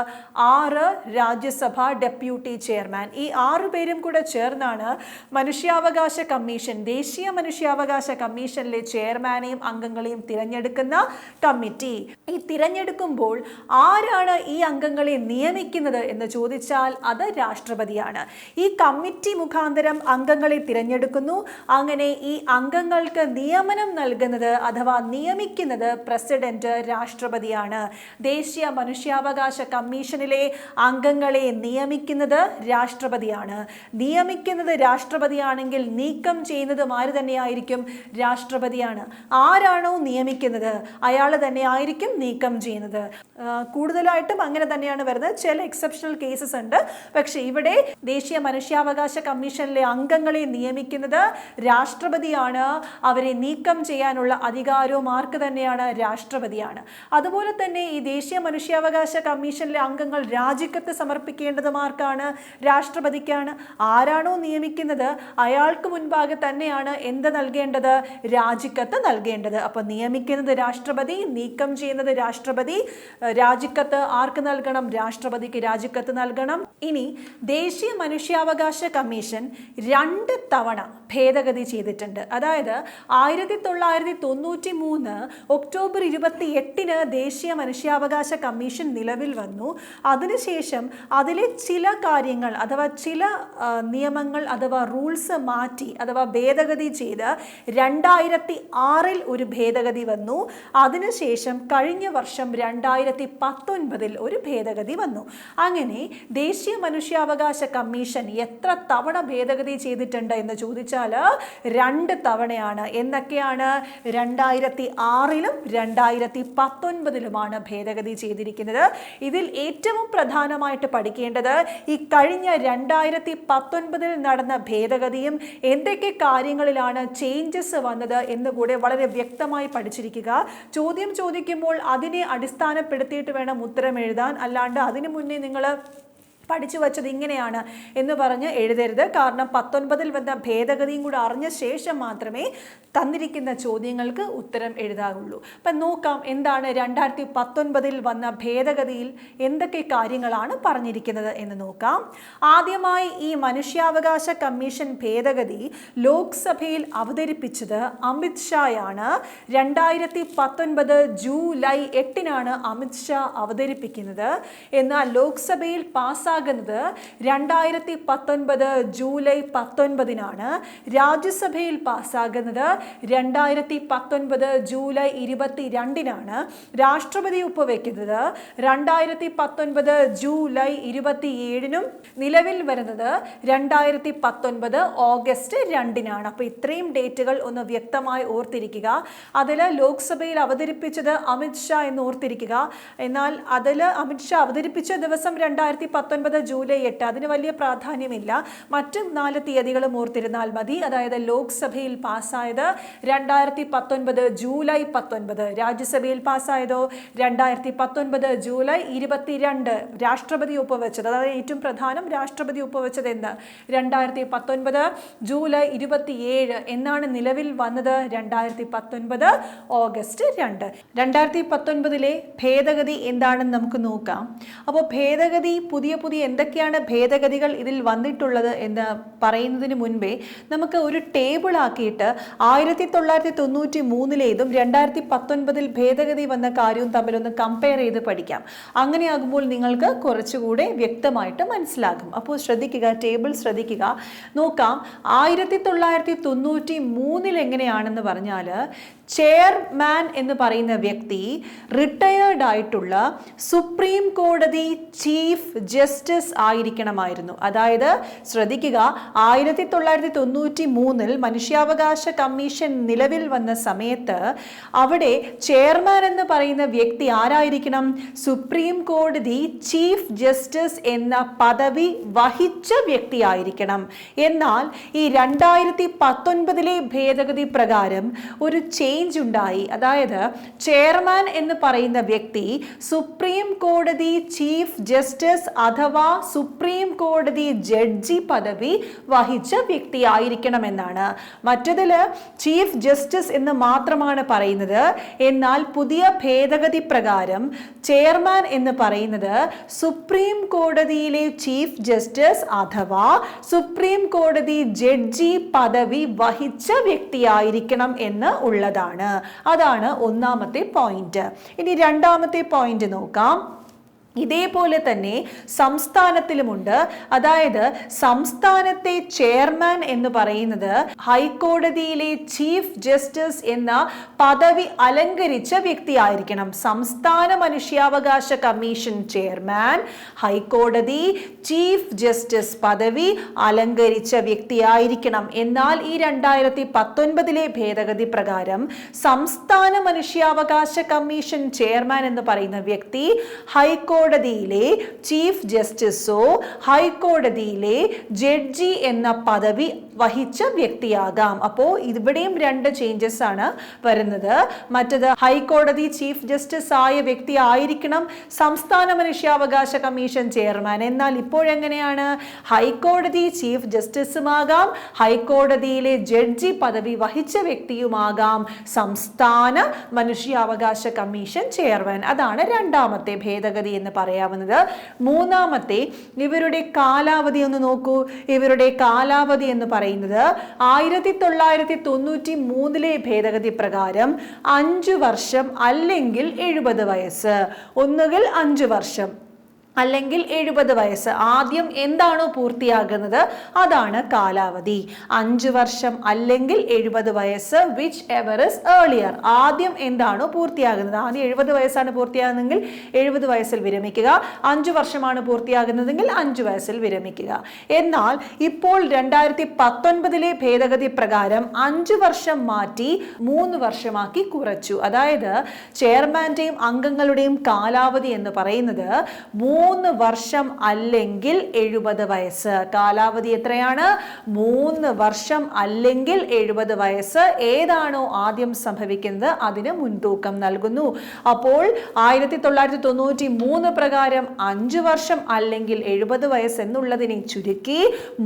A: 6 രാജ്യസഭാ ഡെപ്യൂട്ടി ചെയർമാൻ. ഈ 6 പേരും കൂടെ ചേർന്നാണ് മനുഷ്യാവകാശ കമ്മീഷൻ, ദേശീയ മനുഷ്യാവകാശ കമ്മീഷനിലെ ചെയർമാനെയും അംഗങ്ങളെയും തിരഞ്ഞെടുക്കുന്ന കമ്മിറ്റി. ഈ തിരഞ്ഞെടുക്കുമ്പോൾ ആരാണ് ഈ അംഗങ്ങളെ നിയമിക്കുന്നത് എന്ന് ചോദിച്ചാൽ അത് രാഷ്ട്രപതിയാണ്. ഈ കമ്മിറ്റി മുഖാന്തരം അംഗങ്ങളെ തിരഞ്ഞെടുക്കുന്നു. അങ്ങനെ ഈ അംഗങ്ങൾക്ക് നിയമനം നൽകുന്നത് അഥവാ നിയമിക്കുന്നത് പ്രസിഡന്റ്, രാഷ്ട്രപതിയാണ്. ദേശീയ മനുഷ്യാവകാശ കമ്മീഷനിലെ അംഗങ്ങളെ നിയമിക്കുന്നത് രാഷ്ട്രപതിയാണ്. നിയമിക്കുന്നത് രാഷ്ട്രപതിയാണെങ്കിൽ നീക്കം ചെയ്യുന്നതും ആര് തന്നെയായിരിക്കും? രാഷ്ട്രപതിയാണ്. ആരാണോ നിയമിക്കുന്നത് അയാൾ തന്നെ ആയിരിക്കും നീക്കം ചെയ്യുന്നത്. കൂടുതലായിട്ടും അങ്ങനെ തന്നെയാണ് വരുന്നത്. ചില എക്സെപ്ഷണൽ കേസസ് ഉണ്ട്. പക്ഷെ ഇവിടെ ദേശീയ മനുഷ്യാവകാശ കമ്മീഷനിലെ അംഗങ്ങളെ നിയമിക്കുന്നത് രാഷ്ട്രപതിയാണ്. അവരെ നീക്കം ചെയ്യാനുള്ള അധികാരവും ആർക്ക് തന്നെയാണ്? രാഷ്ട്രപതിയാണ്. അതുപോലെ തന്നെ ഈ ദേശീയ മനുഷ്യാവകാശ കമ്മീഷനിലെ അംഗങ്ങൾ രാജിക്കത്ത് സമർപ്പിക്കേണ്ടതും ആർക്കാണ്? രാഷ്ട്രപതിക്കാണ്. ആരാണോ നിയമിക്കുന്നത് അയാൾക്ക് മുൻപാകെ തന്നെയാണ് എന്ത് നൽകേണ്ടത്? രാജിക്കത്ത് നൽകേണ്ടത്. അപ്പൊ നിയമിക്കുന്നത് രാഷ്ട്രപതി, നീക്കം ചെയ്യുന്നത് രാഷ്ട്രപതി. രാജിക്കത്ത് ആർക്ക് നൽകണം? രാഷ്ട്രപതിക്ക് രാജിക്കത്ത് നൽകണം. ഇനി ദേശീയ മനുഷ്യാവകാശ കമ്മീഷൻ 2 തവണ ഭേദഗതി ചെയ്തിട്ടുണ്ട്. അതായത് 1993 ഒക്ടോബർ 28 ദേശീയ മനുഷ്യാവകാശ കമ്മീഷൻ നിലവിൽ വന്നു. അതിനുശേഷം അതിലെ ചില കാര്യങ്ങൾ അഥവാ ചില നിയമങ്ങൾ അഥവാ റൂൾസ് മാറ്റി അഥവാ ഭേദഗതി ചെയ്ത് 2006 ഒരു ഭേദഗതി വന്നു. അതിനുശേഷം കഴിഞ്ഞ വർഷം 2019 ഒരു ഭേദഗതി വന്നു. അങ്ങനെ ദേശീയ മനുഷ്യാവകാശ കമ്മീഷൻ എത്ര തവണ ഭേദഗതി ചെയ്തിട്ടുണ്ട് എന്ന് ചോദിച്ചാൽ 2 തവണയാണ്. എന്നൊക്കെയാണ്? 2006 2019 ഭേദഗതി ചെയ്തിരിക്കുന്നത്. ഇതിൽ ഏറ്റവും പ്രധാനമായിട്ട് പഠിക്കേണ്ടത് ഈ കഴിഞ്ഞ 2019 നടന്ന ഭേദഗതിയും എന്തൊക്കെ കാര്യങ്ങളിലാണ് ചേഞ്ചസ് വന്നത് എന്നുകൂടെ വളരെ വ്യക്തമായി പഠിച്ചിരിക്കുക. ചോദ്യം ചോദിക്കുമ്പോൾ അതിനെ അടിസ്ഥാനപ്പെടുത്തിയിട്ട് വേണം ഉത്തരം എഴുതാൻ. അല്ലാണ്ട് അതിനു മുന്നേ നിങ്ങൾ പഠിച്ചു വച്ചത് ഇങ്ങനെയാണ് എന്ന് പറഞ്ഞ് എഴുതരുത്. കാരണം 19 വന്ന ഭേദഗതിയും കൂടെ അറിഞ്ഞ ശേഷം മാത്രമേ തന്നിരിക്കുന്ന ചോദ്യങ്ങൾക്ക് ഉത്തരം എഴുതാവുള്ളൂ. അപ്പം നോക്കാം എന്താണ് 2019 വന്ന ഭേദഗതിയിൽ എന്തൊക്കെ കാര്യങ്ങളാണ് പറഞ്ഞിരിക്കുന്നത് എന്ന് നോക്കാം. ആദ്യമായി ഈ മനുഷ്യാവകാശ കമ്മീഷൻ ഭേദഗതി ലോക്സഭയിൽ അവതരിപ്പിച്ചത് അമിത് ഷായാണ്. 2019 ജൂലൈ 8 അമിത് ഷാ അവതരിപ്പിക്കുന്നത്. എന്നാൽ ലോക്സഭയിൽ പാസ്സാകുന്നത് 2019 ജൂലൈ 19 രാജ്യസഭയിൽ പാസ്സാകുന്നത് 2019 ജൂലൈ 22 രാഷ്ട്രപതി ഒപ്പുവെക്കുന്നത് 2019 ജൂലൈ 27 നിലവിൽ വരുന്നത് 2019 ഓഗസ്റ്റ് 2 അപ്പോൾ ഇത്രയും ഡേറ്റുകൾ ഒന്ന് വ്യക്തമായി ഓർത്തിരിക്കുക. അതിൽ ലോക്സഭയിൽ അവതരിപ്പിച്ചത് അമിത് ഷാ എന്ന് ഓർത്തിരിക്കുക. എന്നാൽ അതിൽ അമിത് ഷാ അവതരിപ്പിച്ച ദിവസം 2019 19, ജൂലൈ 8 അതിന് വലിയ പ്രാധാന്യമില്ല. മറ്റ് 4 തീയതികളും ഓർത്തിരുന്നാൽ മതി. അതായത് ലോക്സഭയിൽ പാസ്സായത് 2019 ജൂലൈ 19, രാജ്യസഭയിൽ പാസ്സായതോ 2019 ജൂലൈ 22, രാഷ്ട്രപതി ഒപ്പുവെച്ചത്, അതായത് ഏറ്റവും പ്രധാനം രാഷ്ട്രപതി ഒപ്പുവെച്ചത് എന്ന് 2019 ജൂലൈ 27 എന്നാണ് നിലവിൽ വന്നത് 2019 ഓഗസ്റ്റ് 2. 2019 ഭേദഗതി എന്താണെന്ന് നമുക്ക് നോക്കാം. അപ്പോൾ ഭേദഗതി പുതിയ എന്തൊക്കെയാണ് ഭേദഗതികൾ ഇതിൽ വന്നിട്ടുള്ളത് എന്ന് പറയുന്നതിന് മുൻപേ നമുക്ക് ഒരു ടേബിൾ ആക്കിയിട്ട് 1993 2019 ഭേദഗതി വന്ന കാര്യവും തമ്മിലൊന്ന് കമ്പയർ ചെയ്ത് പഠിക്കാം. അങ്ങനെയാകുമ്പോൾ നിങ്ങൾക്ക് കുറച്ചുകൂടെ വ്യക്തമായിട്ട് മനസ്സിലാകും. അപ്പോൾ ശ്രദ്ധിക്കുക, ടേബിൾ ശ്രദ്ധിക്കുക. നോക്കാം, 1993 എങ്ങനെയാണെന്ന് പറഞ്ഞാൽ ചെയർമാൻ എന്ന് പറയുന്ന വ്യക്തി റിട്ടയേർഡ് ആയിട്ടുള്ള സുപ്രീം കോടതി ചീഫ് ജസ്റ്റിസ് ആയിരിക്കണമായിരുന്നു. അതായത് ശ്രദ്ധിക്കുക, 1993 മനുഷ്യാവകാശ കമ്മീഷൻ നിലവിൽ വന്ന സമയത്ത് അവിടെ ചെയർമാൻ എന്ന് പറയുന്ന വ്യക്തി ആരായിരിക്കണം? സുപ്രീം കോടതി ചീഫ് ജസ്റ്റിസ് എന്ന പദവി വഹിച്ച വ്യക്തിയായിരിക്കണം. എന്നാൽ ഈ 2019 ഭേദഗതി പ്രകാരം ഒരു ചേഞ്ച് ഉണ്ടായി. അതായത് ചെയർമാൻ എന്ന് പറയുന്ന വ്യക്തി സുപ്രീം കോടതി ചീഫ് ജസ്റ്റിസ് അഥവാ സുപ്രീം കോടതി ജഡ്ജി പദവി വഹിച്ച വ്യക്തിയായിരിക്കണമെന്നാണ്. മറ്റതില് ചീഫ് ജസ്റ്റിസ് എന്ന് മാത്രമാണ് പറയുന്നത്. എന്നാൽ പുതിയ ഭേദഗതി പ്രകാരം ചെയർമാൻ എന്ന് പറയുന്നത് സുപ്രീം കോടതിയിലെ ചീഫ് ജസ്റ്റിസ് അഥവാ സുപ്രീം കോടതി ജഡ്ജി പദവി വഹിച്ച വ്യക്തിയായിരിക്കണം എന്ന് ഉള്ളതാണ്. അതാണ് ഒന്നാമത്തെ പോയിന്റ്. ഇനി രണ്ടാമത്തെ പോയിന്റ് നോക്കാം. ഇതേപോലെ തന്നെ സംസ്ഥാനത്തിലുമുണ്ട്. അതായത് സംസ്ഥാനത്തെ ചെയർമാൻ എന്ന് പറയുന്നത് ഹൈക്കോടതിയിലെ ചീഫ് ജസ്റ്റിസ് എന്ന പദവി അലങ്കരിച്ച വ്യക്തിയായിരിക്കണം. സംസ്ഥാന മനുഷ്യാവകാശ കമ്മീഷൻ ചെയർമാൻ ഹൈക്കോടതി ചീഫ് ജസ്റ്റിസ് പദവി അലങ്കരിച്ച വ്യക്തിയായിരിക്കണം. എന്നാൽ ഈ 2019 ഭേദഗതി പ്രകാരം സംസ്ഥാന മനുഷ്യാവകാശ കമ്മീഷൻ ചെയർമാൻ എന്ന് പറയുന്ന വ്യക്തി ഹൈക്കോടതിയിലെ ചീഫ് ജസ്റ്റിസോ ഹൈക്കോടതിയിലെ ജഡ്ജി എന്ന പദവി വഹിച്ച വ്യക്തിയാകാം. അപ്പോൾ ഇവിടെയും 2 ചേഞ്ചസ് ആണ് വരുന്നത്. മറ്റത് ഹൈക്കോടതി ചീഫ് ജസ്റ്റിസ് ആയ വ്യക്തി ആയിരിക്കണം സംസ്ഥാന മനുഷ്യാവകാശ കമ്മീഷൻ ചെയർമാൻ. എന്നാൽ ഇപ്പോഴെങ്ങനെയാണ്? ഹൈക്കോടതി ചീഫ് ജസ്റ്റിസുമാകാം, ഹൈക്കോടതിയിലെ ജഡ്ജി പദവി വഹിച്ച വ്യക്തിയുമാകാം സംസ്ഥാന മനുഷ്യാവകാശ കമ്മീഷൻ ചെയർമാൻ. അതാണ് രണ്ടാമത്തെ ഭേദഗതി എന്ന് പറയാവുന്നത്. മൂന്നാമത്തെ, ഇവരുടെ കാലാവധി ഒന്ന് നോക്കൂ. ഇവരുടെ കാലാവധി എന്ന് പറയുന്നത് 1993 ഭേദഗതി പ്രകാരം 5 വർഷം അല്ലെങ്കിൽ 70 വയസ്സ്. ഒന്നുകിൽ 5 വർഷം അല്ലെങ്കിൽ 70 വയസ്സ്. ആദ്യം എന്താണോ പൂർത്തിയാകുന്നത് അതാണ് കാലാവധി. 5 വർഷം അല്ലെങ്കിൽ 70 വയസ്സ്, വിച്ച് എവർ ഇസ് ഏർലിയർ. ആദ്യം എന്താണോ പൂർത്തിയാകുന്നത്, ആദ്യം 70 വയസ്സാണ് പൂർത്തിയാകുന്നതെങ്കിൽ 70 വയസ്സിൽ വിരമിക്കുക. 5 വർഷമാണ് പൂർത്തിയാകുന്നതെങ്കിൽ 5 വയസ്സിൽ വിരമിക്കുക. എന്നാൽ ഇപ്പോൾ 2019 ഭേദഗതി പ്രകാരം 5 വർഷം മാറ്റി 3 വർഷമാക്കി കുറച്ചു. അതായത് ചെയർമാന്റെയും അംഗങ്ങളുടെയും കാലാവധി എന്ന് പറയുന്നത് 3 വർഷം അല്ലെങ്കിൽ 70 വയസ്സ്. കാലാവധി എത്രയാണ്? 3 വർഷം അല്ലെങ്കിൽ 70 വയസ്സ്. ഏതാണോ ആദ്യം സംഭവിക്കുന്നത് അതിന് മുൻതൂക്കം നൽകുന്നു. അപ്പോൾ 1993 പ്രകാരം 5 വർഷം അല്ലെങ്കിൽ 70 വയസ്സ് എന്നുള്ളതിനെ ചുരുക്കി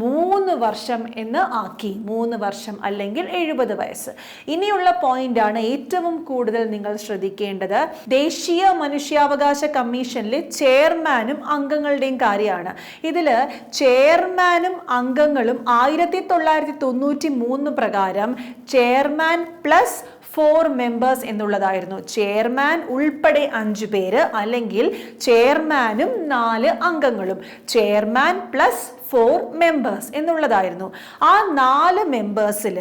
A: 3 വർഷം എന്ന് ആക്കി. 3 വർഷം അല്ലെങ്കിൽ 70 വയസ്സ്. ഇനിയുള്ള പോയിന്റ് ആണ് ഏറ്റവും കൂടുതൽ നിങ്ങൾ ശ്രദ്ധിക്കേണ്ടത്. ദേശീയ മനുഷ്യാവകാശ കമ്മീഷനിലെ ചെയർമാനും അംഗങ്ങളുടെയും കാര്യമാണ്. ഇതില് ചെയർമാനും അംഗങ്ങളും 1993 പ്രകാരം ചെയർമാൻ പ്ലസ് 4 മെമ്പേഴ്സ് എന്നുള്ളതായിരുന്നു. ചെയർമാൻ ഉൾപ്പെടെ 5 പേര് അല്ലെങ്കിൽ ചെയർമാനും 4 അംഗങ്ങളും. ചെയർമാൻ പ്ലസ് 4 members എന്നുള്ളതായിരുന്നു. ആ 4 മെമ്പേഴ്സിൽ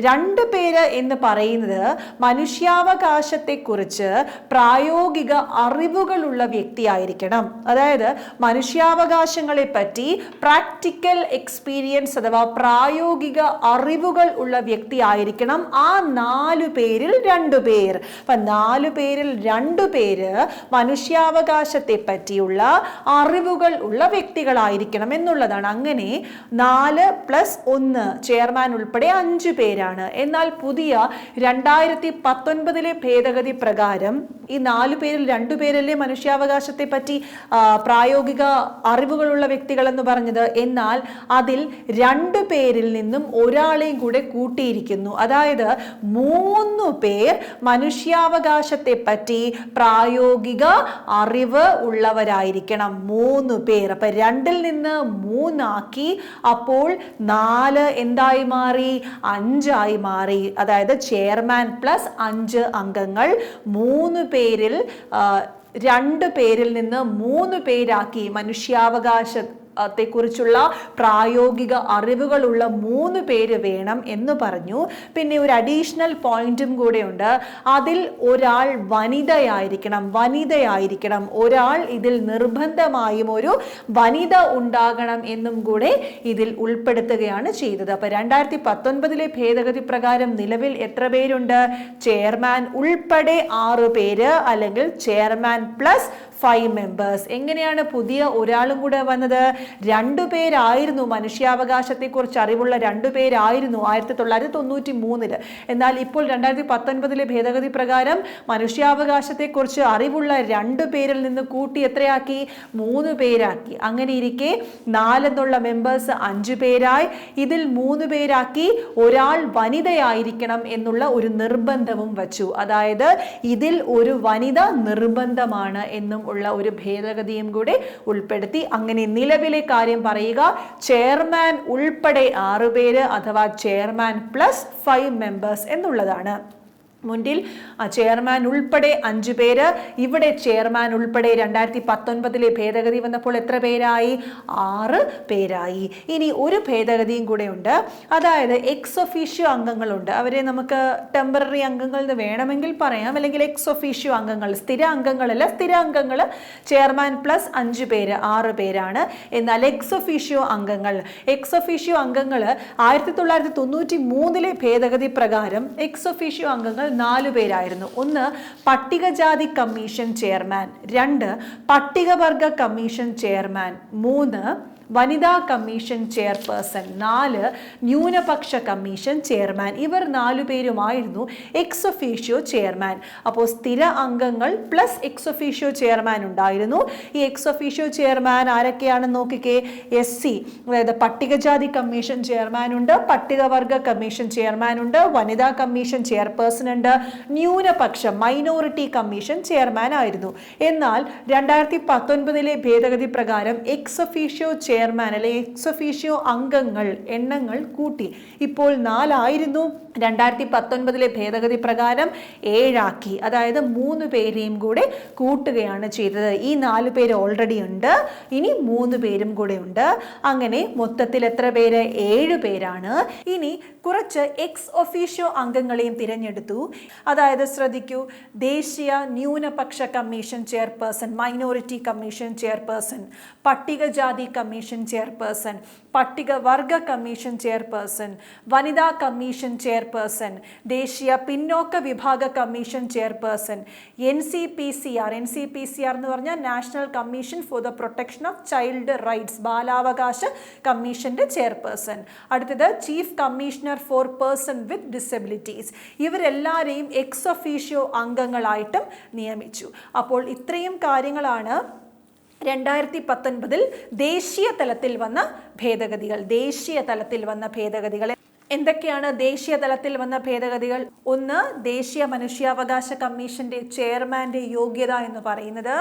A: 2 പേര് എന്ന് പറയുന്നത് മനുഷ്യാവകാശത്തെക്കുറിച്ച് പ്രായോഗിക അറിവുകളുള്ള വ്യക്തിയായിരിക്കണം. അതായത് മനുഷ്യാവകാശങ്ങളെ പറ്റി പ്രാക്ടിക്കൽ എക്സ്പീരിയൻസ് അഥവാ പ്രായോഗിക അറിവുകൾ ഉള്ള വ്യക്തിയായിരിക്കണം ആ 4 പേരിൽ 2 പേർ. അപ്പൊ 4 പേരിൽ 2 പേര് മനുഷ്യാവകാശത്തെ പറ്റിയുള്ള അറിവുകൾ ഉള്ള വ്യക്തികളായിരിക്കണം എന്നുള്ളതാണ്. അങ്ങനെ 4 + 1 ചെയർമാൻ ഉൾപ്പെടെ 5 പേരാണ്. എന്നാൽ പുതിയ 2019 ഭേദഗതി പ്രകാരം ഈ 4 പേരിൽ 2 പേരല്ലേ മനുഷ്യാവകാശത്തെ പറ്റി പ്രായോഗിക അറിവുകളുള്ള വ്യക്തികൾ എന്ന് പറഞ്ഞത്. എന്നാൽ അതിൽ 2 പേരിൽ നിന്നും ഒരാളെയും കൂടെ കൂട്ടിയിരിക്കുന്നു. അതായത് 3 പേർ മനുഷ്യാവകാശത്തെ പറ്റി പ്രായോഗിക അറിവ് ഉള്ളവരായിരിക്കണം. 3 പേർ. അപ്പൊ 2-ൽ നിന്ന് 3 ആക്കി. അപ്പോൾ 4 എന്തായി മാറി? 5 ആയി മാറി. അതായത് ചെയർമാൻ + 5 അംഗങ്ങൾ 3 പേരിൽ 2 പേരിൽ നിന്ന് 3 പേരാക്കി മനുഷ്യാവകാശ ത്തെക്കുറിച്ചുള്ള പ്രായോഗിക അറിവുകളുള്ള 3 പേര് വേണം എന്ന് പറഞ്ഞു. പിന്നെ ഒരു അഡീഷണൽ പോയിന്റും കൂടെ ഉണ്ട്. അതിൽ ഒരാൾ വനിതയായിരിക്കണം. ഒരാൾ ഇതിൽ നിർബന്ധമായും ഒരു വനിത ഉണ്ടാകണം എന്നും കൂടെ ഇതിൽ ഉൾപ്പെടുത്തുകയാണ് ചെയ്തത്. അപ്പൊ 2019 ഭേദഗതി പ്രകാരം നിലവിൽ എത്ര പേരുണ്ട്? ചെയർമാൻ ഉൾപ്പെടെ 6 പേര്, അല്ലെങ്കിൽ ചെയർമാൻ + 5 members. എങ്ങനെയാണ് പുതിയ ഒരാളും കൂടെ വന്നത്? 2 പേരായിരുന്നു മനുഷ്യാവകാശത്തെക്കുറിച്ച് അറിവുള്ള 2 പേരായിരുന്നു 1993. എന്നാൽ ഇപ്പോൾ 2019 ഭേദഗതി പ്രകാരം മനുഷ്യാവകാശത്തെക്കുറിച്ച് അറിവുള്ള 2 പേരിൽ നിന്ന് കൂട്ടി എത്രയാക്കി? 3 പേരാക്കി. അങ്ങനെ ഇരിക്കെ 4 എന്നുള്ള മെമ്പേഴ്സ് 5 പേരായി. ഇതിൽ 3 പേരാക്കി ഒരാൾ വനിതയായിരിക്കണം എന്നുള്ള ഒരു നിർബന്ധവും വച്ചു. അതായത് ഇതിൽ ഒരു വനിത നിർബന്ധമാണ് എന്നും ഉള്ള ഒരു ഭേദഗതിയും കൂടെ ഉൾപ്പെടുത്തി. അങ്ങനെ നിലവിലെ കാര്യം പറയുക, ചെയർമാൻ ഉൾപ്പെടെ 6 പേര് അഥവാ ചെയർമാൻ + 5 members എന്നുള്ളതാണ്. മുൻപിൽ ചെയർമാൻ ഉൾപ്പെടെ 5 പേര്. ഇവിടെ ചെയർമാൻ ഉൾപ്പെടെ 2019 ഭേദഗതി വന്നപ്പോൾ എത്ര പേരായി? 6 പേരായി. ഇനി ഒരു ഭേദഗതിയും കൂടെ ഉണ്ട്. അതായത് എക്സ് ഒഫീഷ്യോ അംഗങ്ങളുണ്ട്. അവരെ നമുക്ക് ടെമ്പററി അംഗങ്ങൾ എന്ന് വേണമെങ്കിൽ പറയാം, അല്ലെങ്കിൽ എക്സ് ഒഫീഷ്യോ അംഗങ്ങൾ. സ്ഥിര അംഗങ്ങളല്ല. സ്ഥിര അംഗങ്ങൾ ചെയർമാൻ + 5 പേര് 6 പേരാണ്. എന്നാൽ എക്സ് ഒഫീഷ്യോ അംഗങ്ങൾ 1993 ഭേദഗതി പ്രകാരം എക്സ് ഒഫീഷ്യോ അംഗങ്ങൾ 4 പേരായിരുന്നു. 1 പട്ടികജാതി കമ്മീഷൻ ചെയർമാൻ, 2 പട്ടികവർഗ കമ്മീഷൻ ചെയർമാൻ, 3 വനിതാ കമ്മീഷൻ ചെയർപേഴ്സൺ, 4 ന്യൂനപക്ഷ കമ്മീഷൻ ചെയർമാൻ. ഇവർ 4 പേരുമായിരുന്നു എക്സ് ഒഫീഷ്യോ ചെയർമാൻ. അപ്പോൾ സ്ഥിര അംഗങ്ങൾ + എക്സ് ഒഫീഷ്യോ ചെയർമാൻ ഉണ്ടായിരുന്നു. ഈ എക്സ് ഒഫീഷ്യോ ചെയർമാൻ ആരൊക്കെയാണെന്ന് നോക്കിക്കേ. SC, അതായത് പട്ടികജാതി കമ്മീഷൻ ചെയർമാൻ ഉണ്ട്, പട്ടികവർഗ കമ്മീഷൻ ചെയർമാൻ ഉണ്ട്, വനിതാ കമ്മീഷൻ ചെയർപേഴ്സൺ ഉണ്ട്, ന്യൂനപക്ഷ മൈനോറിറ്റി കമ്മീഷൻ ചെയർമാൻ ആയിരുന്നു. എന്നാൽ 2019 ഭേദഗതി പ്രകാരം എക്സ് ഒഫീഷ്യോ ചെയർമാൻ അല്ലെ എക്സ് ഒഫീഷ്യോ അംഗങ്ങൾ എണ്ണങ്ങൾ കൂട്ടി. ഇപ്പോൾ 4 ആയിരുന്നു. 2019 ഭേദഗതി പ്രകാരം 7 ആക്കി. അതായത് 3 പേരെയും കൂടെ കൂട്ടുകയാണ് ചെയ്തത്. ഈ 4 പേര് ഓൾറെഡി ഉണ്ട്, ഇനി 3 പേരും കൂടെ ഉണ്ട്. അങ്ങനെ മൊത്തത്തിൽ എത്ര പേര്? 7 പേരാണ്. ഇനി കുറച്ച് എക്സ് ഒഫീഷ്യോ അംഗങ്ങളെയും തിരഞ്ഞെടുത്തു. അതായത് ശ്രദ്ധിക്കൂ, ദേശീയ ന്യൂനപക്ഷ commission chairperson, minority commission chairperson, പട്ടികജാതി കമ്മീഷൻ ചെയർപേഴ്സൺ, പട്ടികവർഗ കമ്മീഷൻ ചെയർപേഴ്സൺ, വനിതാ കമ്മീഷൻ ചെയർപേഴ്സൺ, ദേശീയ പിന്നോക്ക വിഭാഗ കമ്മീഷൻ ചെയർപേഴ്സൺ, NCPCR എന്ന് പറഞ്ഞാൽ national commission for the protection of child rights, ബാലാവകാശ കമ്മീഷന്റെ ചെയർപേഴ്സൺ. അടുത്തത് chief commissioner for person with disabilities. ഇവരെല്ലാവരെയും എക്സ് ഒഫീഷ്യോ അംഗങ്ങളായിട്ടും നിയമിച്ചു. അപ്പോൾ ഇത്രയും കാര്യങ്ങളാണ് 2019 ദേശീയ തലത്തിൽ വന്ന ഭേദഗതികൾ. എന്തൊക്കെയാണ് ദേശീയ തലത്തിൽ വന്ന ഭേദഗതികൾ? ഒന്ന്, ദേശീയ മനുഷ്യാവകാശ കമ്മീഷന്റെ ചെയർമാന്റെ യോഗ്യത എന്ന് പറയുന്നത്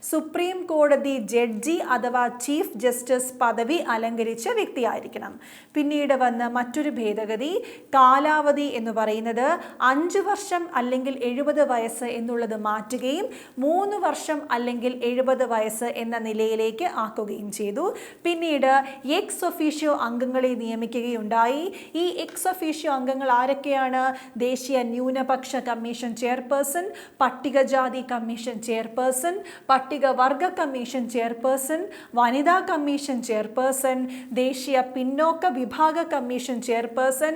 A: സുപ്രീം കോടതി ജഡ്ജി അഥവാ ചീഫ് ജസ്റ്റിസ് പദവി അലങ്കരിച്ച വ്യക്തിയായിരിക്കണം. പിന്നീട് വന്ന മറ്റൊരു ഭേദഗതി, കാലാവധി എന്ന് പറയുന്നത് 5 വർഷം അല്ലെങ്കിൽ 70 വയസ്സ് എന്നുള്ളത് മാറ്റുകയും 3 വർഷം അല്ലെങ്കിൽ 70 വയസ്സ് എന്ന നിലയിലേക്ക് ആക്കുകയും ചെയ്തു. പിന്നീട് എക്സ് ഒഫീഷ്യോ അംഗങ്ങളെ നിയമിക്കുകയുണ്ടായി. ഈ എക്സ് ഒഫീഷ്യോ അംഗങ്ങൾ ആരൊക്കെയാണ്? ദേശീയ ന്യൂനപക്ഷ കമ്മീഷൻ ചെയർപേഴ്സൺ, പട്ടികജാതി കമ്മീഷൻ ചെയർപേഴ്സൺ, പട്ടികവർഗ കമ്മീഷൻ ചെയർപേഴ്സൺ, വനിതാ കമ്മീഷൻ ചെയർപേഴ്സൺ, ദേശീയ പിന്നോക്ക വിഭാഗ commission chairperson,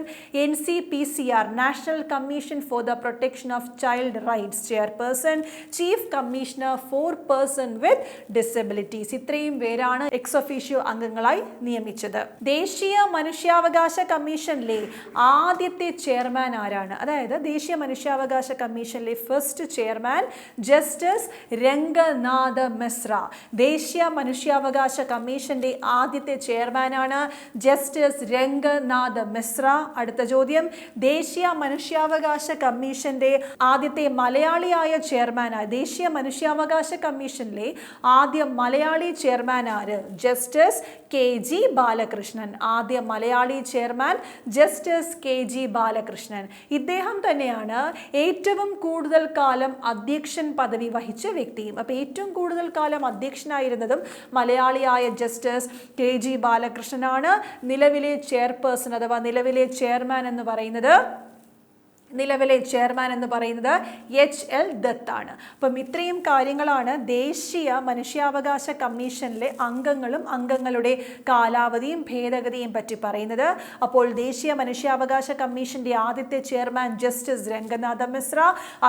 A: NCPCR national commission for the protection of child rights chairperson, chief commissioner for person with disabilities. ഇത്രയും പേരാണ് എക്സ് ഒഫീഷ്യോ അംഗങ്ങളായി നിയമിച്ചത്. ദേശീയ മനുഷ്യാവകാശ കമ്മീഷനിലെ ആദ്യത്തെ ചെയർമാൻ ആരാണ്? അതായത് ദേശീയ മനുഷ്യാവകാശ കമ്മീഷനിലെ first chairman justice Ranganatha Mishra. ദേശീയ മനുഷ്യാവകാശ കമ്മീഷന്റെ ആദ്യത്തെ ചെയർമാനാണ് ജസ്റ്റിസ് രംഗനാഥ മിശ്ര. അടുത്ത ചോദ്യം, ദേശീയ മനുഷ്യാവകാശ കമ്മീഷന്റെ ആദ്യത്തെ മലയാളിയായ ചെയർമാനായ ദേശീയ മനുഷ്യാവകാശ കമ്മീഷനിലെ ആദ്യ മലയാളി ചെയർമാൻ ആര്? Justice KG Balakrishnan. ആദ്യ Malayali chairman justice KG Balakrishnan. ഇദ്ദേഹം തന്നെയാണ് ഏറ്റവും കൂടുതൽ കാലം അധ്യക്ഷൻ പദവി വഹിച്ച വ്യക്തിയും. അപ്പോൾ ഏറ്റവും കൂടുതൽ കാലം അധ്യക്ഷനായിരുന്നതും മലയാളിയായ ജസ്റ്റിസ് KG ബാലകൃഷ്ണനാണ്. നിലവിലെ ചെയർപേഴ്സൺ അഥവാ നിലവിലെ ചെയർമാൻ എന്ന് പറയുന്നത് HL ദത്ത് ആണ്. അപ്പം ഇത്രയും കാര്യങ്ങളാണ് ദേശീയ മനുഷ്യാവകാശ കമ്മീഷനിലെ അംഗങ്ങളും അംഗങ്ങളുടെ കാലാവധിയും ഭേദഗതിയും പറ്റി പറയുന്നത്. അപ്പോൾ ദേശീയ മനുഷ്യാവകാശ കമ്മീഷന്റെ ആദ്യത്തെ ചെയർമാൻ ജസ്റ്റിസ് രംഗനാഥ മിശ്ര,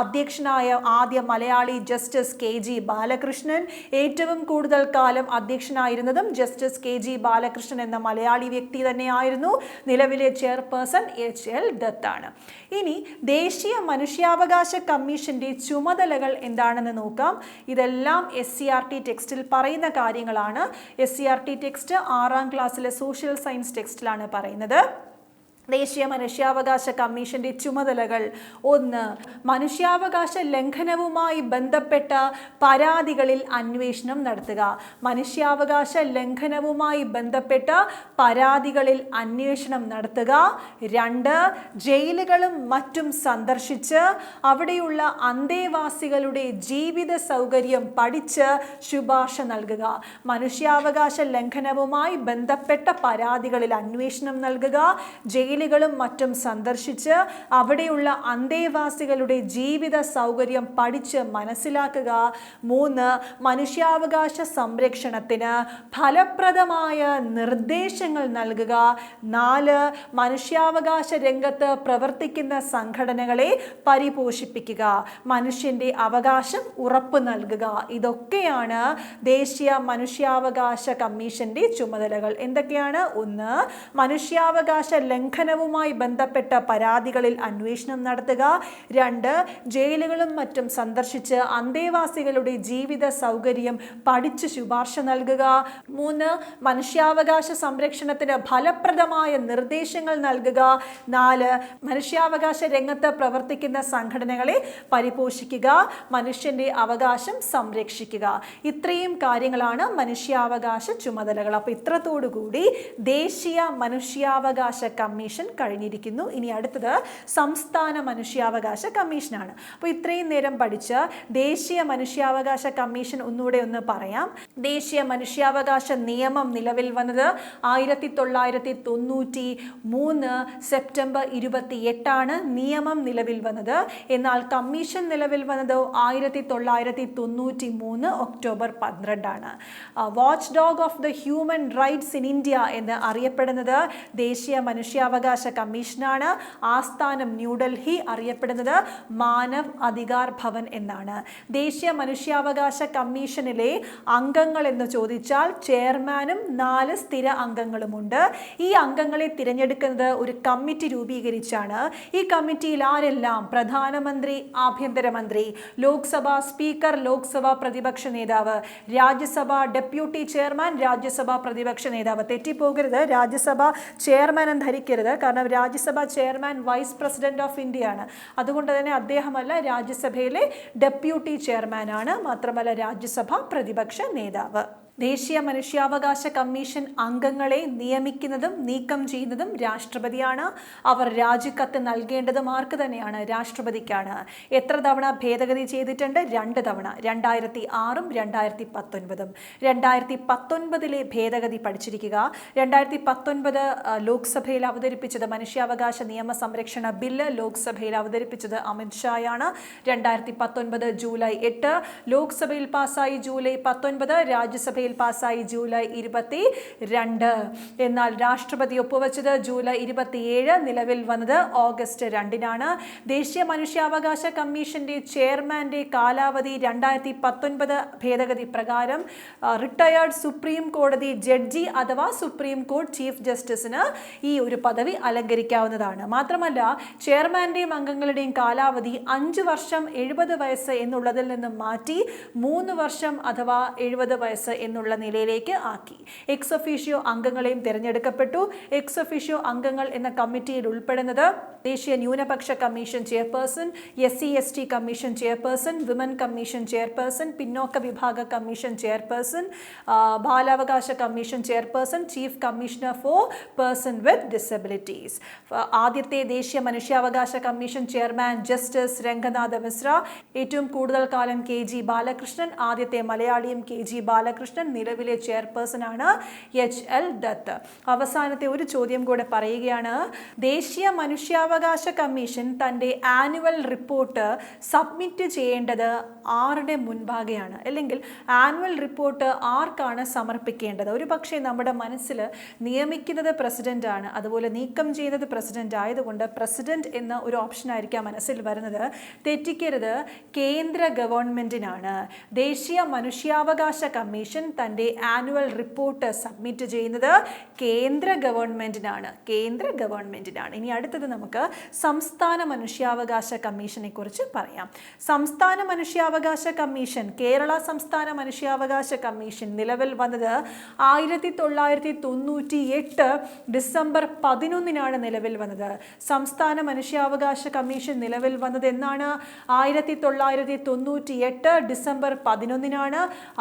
A: അധ്യക്ഷനായ ആദ്യ മലയാളി ജസ്റ്റിസ് KG ബാലകൃഷ്ണൻ, ഏറ്റവും കൂടുതൽ കാലം അധ്യക്ഷനായിരുന്നതും ജസ്റ്റിസ് KG ബാലകൃഷ്ണൻ എന്ന മലയാളി വ്യക്തി തന്നെയായിരുന്നു. നിലവിലെ ചെയർപേഴ്സൺ HL ദത്ത് ആണ്. ഇനി ദേശീയ മനുഷ്യാവകാശ കമ്മീഷന്റെ ചുമതലകൾ എന്താണെന്ന് നോക്കാം. ഇതെല്ലാം SCERT ടെക്സ്റ്റിൽ പറയുന്ന കാര്യങ്ങളാണ്. SCERT ടെക്സ്റ്റ് 6ാം ക്ലാസ്സിലെ സോഷ്യൽ സയൻസ് ടെക്സ്റ്റിലാണ് പറയുന്നത്. ദേശീയ മനുഷ്യാവകാശ കമ്മീഷന്റെ ചുമതലകൾ: 1. മനുഷ്യാവകാശ ലംഘനവുമായി ബന്ധപ്പെട്ട പരാതികളിൽ അന്വേഷണം നടത്തുക. മനുഷ്യാവകാശ ലംഘനവുമായി ബന്ധപ്പെട്ട പരാതികളിൽ അന്വേഷണം നടത്തുക. 2. ജയിലുകളും മറ്റും സന്ദർശിച്ച് അവിടെയുള്ള അന്തേവാസികളുടെ ജീവിത സൗകര്യം പഠിച്ച് ശുപാർശ നൽകുക. മനുഷ്യാവകാശ ലംഘനവുമായി ബന്ധപ്പെട്ട പരാതികളിൽ അന്വേഷണം നൽകുക, ജയിലുകളും മറ്റും സന്ദർശിച്ച് അവിടെയുള്ള അന്തേവാസികളുടെ ജീവിത സൗകര്യം പഠിച്ച് മനസ്സിലാക്കുക. 3. മനുഷ്യാവകാശ സംരക്ഷണത്തിന് ഫലപ്രദമായ നിർദ്ദേശങ്ങൾ നൽകുക. 4. മനുഷ്യാവകാശ രംഗത്ത് പ്രവർത്തിക്കുന്ന സംഘടനകളെ പരിപോഷിപ്പിക്കുക. മനുഷ്യന്റെ അവകാശം ഉറപ്പു നൽകുക. ഇതൊക്കെയാണ് ദേശീയ മനുഷ്യാവകാശ കമ്മീഷന്റെ ചുമതലകൾ. എന്തൊക്കെയാണ്? 1. മനുഷ്യാവകാശ ലംഘനവുമായി ബന്ധപ്പെട്ട പരാതികളിൽ അന്വേഷണം നടത്തുക. 2. ജയിലുകളും മറ്റും സന്ദർശിച്ച് അന്തേവാസികളുടെ ജീവിത സൗകര്യം പഠിച്ച് ശുപാർശ നൽകുക. 3. മനുഷ്യാവകാശ സംരക്ഷണത്തിന് ഫലപ്രദമായ നിർദ്ദേശങ്ങൾ നൽകുക. 4. മനുഷ്യാവകാശ രംഗത്ത് പ്രവർത്തിക്കുന്ന സംഘടനകളെ പരിപോഷിക്കുക. മനുഷ്യന്റെ അവകാശം സംരക്ഷിക്കുക. ഇത്രയും കാര്യങ്ങളാണ് മനുഷ്യാവകാശ ചുമതലകൾ. അപ്പോൾ ഇത്രത്തോടുകൂടി ദേശീയ മനുഷ്യാവകാശ കമ്മീഷൻ കഴിഞ്ഞിരിക്കുന്നു. ഇനി അടുത്തത് സംസ്ഥാന മനുഷ്യാവകാശ കമ്മീഷനാണ്. അപ്പോൾ ഇത്രയും നേരം പഠിച്ച ദേശീയ മനുഷ്യാവകാശ കമ്മീഷൻ ഒന്നുകൂടെ ഒന്ന് പറയാം. ദേശീയ മനുഷ്യാവകാശ നിയമം നിലവിൽ വന്നത് 1993 സെപ്റ്റംബർ 28 നിയമം നിലവിൽ വന്നത്. എന്നാൽ കമ്മീഷൻ നിലവിൽ വന്നത് 1993 October 12. Watch dog of the human rights in India എന്ന് അറിയപ്പെടുന്നത് ദേശീയ മനുഷ്യാവകാശ കമ്മീഷനാണ്. ആസ്ഥാനം ന്യൂഡൽഹി, അറിയപ്പെടുന്നത് മാനവ് അധികാർ ഭവൻ എന്നാണ്. ദേശീയ മനുഷ്യാവകാശ കമ്മീഷനിലെ അംഗങ്ങൾ എന്ന് ചോദിച്ചാൽ ചെയർമാനും 4 സ്ഥിര അംഗങ്ങളുമുണ്ട്. ഈ അംഗങ്ങളെ തിരഞ്ഞെടുക്കുന്നത് ഒരു കമ്മിറ്റി രൂപീകരിച്ചാണ്. ഈ കമ്മിറ്റിയിൽ ആരെല്ലാം? പ്രധാനമന്ത്രി, ആഭ്യന്തരമന്ത്രി, ലോക്സഭാ സ്പീക്കർ, ലോക്സഭാ പ്രതിപക്ഷ നേതാവ്, രാജ്യസഭ ഡെപ്യൂട്ടി ചെയർമാൻ, രാജ്യസഭാ പ്രതിപക്ഷ നേതാവ്. തെറ്റിപ്പോകരുത്, രാജ്യസഭ ചെയർമാൻ എന്ന് ധരിക്കരുത്. കാരണം Rajya Sabha chairman vice president of ഇന്ത്യയാണ്. അതുകൊണ്ട് തന്നെ അദ്ദേഹമല്ല രാജ്യസഭയിലെ ഡെപ്യൂട്ടി ചെയർമാനാണ്. മാത്രമല്ല രാജ്യസഭ പ്രതിപക്ഷ നേതാവ്. ദേശീയ മനുഷ്യാവകാശ കമ്മീഷൻ അംഗങ്ങളെ നിയമിക്കുന്നതും നീക്കം ചെയ്യുന്നതും രാഷ്ട്രപതിയാണ്. അവർ രാജിക്കത്ത് നൽകേണ്ടതും ആർക്ക് തന്നെയാണ്? രാഷ്ട്രപതിക്കാണ്. എത്ര തവണ ഭേദഗതി ചെയ്തിട്ടുണ്ട്? 2 തവണ, 2006ഉം 2019ഉം. 2019 ഭേദഗതി പഠിച്ചിരിക്കുക. 2019 ലോക്സഭയിൽ അവതരിപ്പിച്ചത് മനുഷ്യാവകാശ നിയമ സംരക്ഷണ ബില്ല് ലോക്സഭയിൽ അവതരിപ്പിച്ചത് അമിത് ഷായാണ്. 2019 ജൂലൈ 8, ലോക്സഭയിൽ പാസ്സായി ജൂലൈ 19, രാജ്യസഭയിൽ പാസ്സായി ജൂലൈ 22. എന്നാൽ രാഷ്ട്രപതി ഒപ്പുവെച്ചത് ജൂലൈ 27, നിലവിൽ വന്നത് ഓഗസ്റ്റ് 2-നാണ്. ദേശീയ മനുഷ്യാവകാശ കമ്മീഷന്റെ ചെയർമാന്റെ കാലാവധി 2019 ഭേദഗതി പ്രകാരം റിട്ടയേർഡ് സുപ്രീം കോടതി ജഡ്ജി അഥവാ സുപ്രീം കോടതി ചീഫ് ജസ്റ്റിസിന് ഈ ഒരു പദവി അലങ്കരിക്കാവുന്നതാണ്. മാത്രമല്ല ചെയർമാന്റെയും അംഗങ്ങളുടെയും കാലാവധി 5 വർഷം 70 വയസ്സ് എന്നുള്ളതിൽ നിന്നും മാറ്റി 3 വർഷം അഥവാ 70 വയസ്സ് എന്നുള്ള നിലയിലേക്ക് ആക്കി. എക്സ് ഒഫീഷ്യോ അംഗങ്ങളെയും തിരഞ്ഞെടുക്കപ്പെട്ടു. എക്സ് ഒഫീഷ്യോ അംഗങ്ങൾ എന്ന കമ്മിറ്റിയിൽ ഉൾപ്പെടുന്നത് ദേശീയ ന്യൂനപക്ഷ commission chairperson, SC/ST commission chairperson, women commission chairperson, പിന്നോക്ക വിഭാഗ കമ്മീഷൻ ചെയർപേഴ്സൺ, ബാലാവകാശ commission chairperson, chief commissioner for person with disabilities. ആദ്യത്തെ ദേശീയ മനുഷ്യാവകാശ commission chairman justice Ranganatha Mishra. ഏറ്റവും കൂടുതൽ കാലം KG ബാലകൃഷ്ണൻ. ആദ്യത്തെ മലയാളിയും KG ബാലകൃഷ്ണൻ. നിലവിലെ ചെയർപേഴ്സൺ ആണ് HL ദത്ത്. അവസാനത്തെ ഒരു ചോദ്യം കൂടെ പറയുകയാണ്. ദേശീയ മനുഷ്യാവകാശ കമ്മീഷൻ തൻ്റെ ആനുവൽ റിപ്പോർട്ട് സബ്മിറ്റ് ചെയ്യേണ്ടത് ആരുടെ മുൻപാകെയാണ്? അല്ലെങ്കിൽ ആനുവൽ റിപ്പോർട്ട് ആർക്കാണ് സമർപ്പിക്കേണ്ടത്? ഒരു പക്ഷേ നമ്മുടെ മനസ്സിൽ നിയമിക്കുന്നത് പ്രസിഡന്റ് ആണ്, അതുപോലെ നീക്കം ചെയ്യുന്നത് പ്രസിഡന്റ് ആയതുകൊണ്ട് പ്രസിഡന്റ് എന്ന ഒരു ഓപ്ഷൻ ആയിരിക്കാം മനസ്സിൽ വരുന്നത്. തെറ്റിക്കരുത്, കേന്ദ്ര ഗവൺമെന്റിനാണ്. ദേശീയ മനുഷ്യാവകാശ കമ്മീഷൻ തൻ്റെ ആനുവൽ റിപ്പോർട്ട് സബ്മിറ്റ് ചെയ്യുന്നത് കേന്ദ്ര ഗവൺമെന്റിനാണ്. കേന്ദ്ര ഗവൺമെന്റിനാണ്. ഇനി അടുത്തത് നമുക്ക് സംസ്ഥാന മനുഷ്യാവകാശ കമ്മീഷനെ കുറിച്ച് പറയാം. സംസ്ഥാന മനുഷ്യാവകാശ കമ്മീഷൻ, കേരള സംസ്ഥാന മനുഷ്യാവകാശ കമ്മീഷൻ നിലവിൽ വന്നത് 1998 ഡിസംബർ 11-നാണ് നിലവിൽ വന്നത്. സംസ്ഥാന മനുഷ്യാവകാശ കമ്മീഷൻ നിലവിൽ വന്നത് എന്നാണ്? 1998 ഡിസംബർ 11-നാണ്.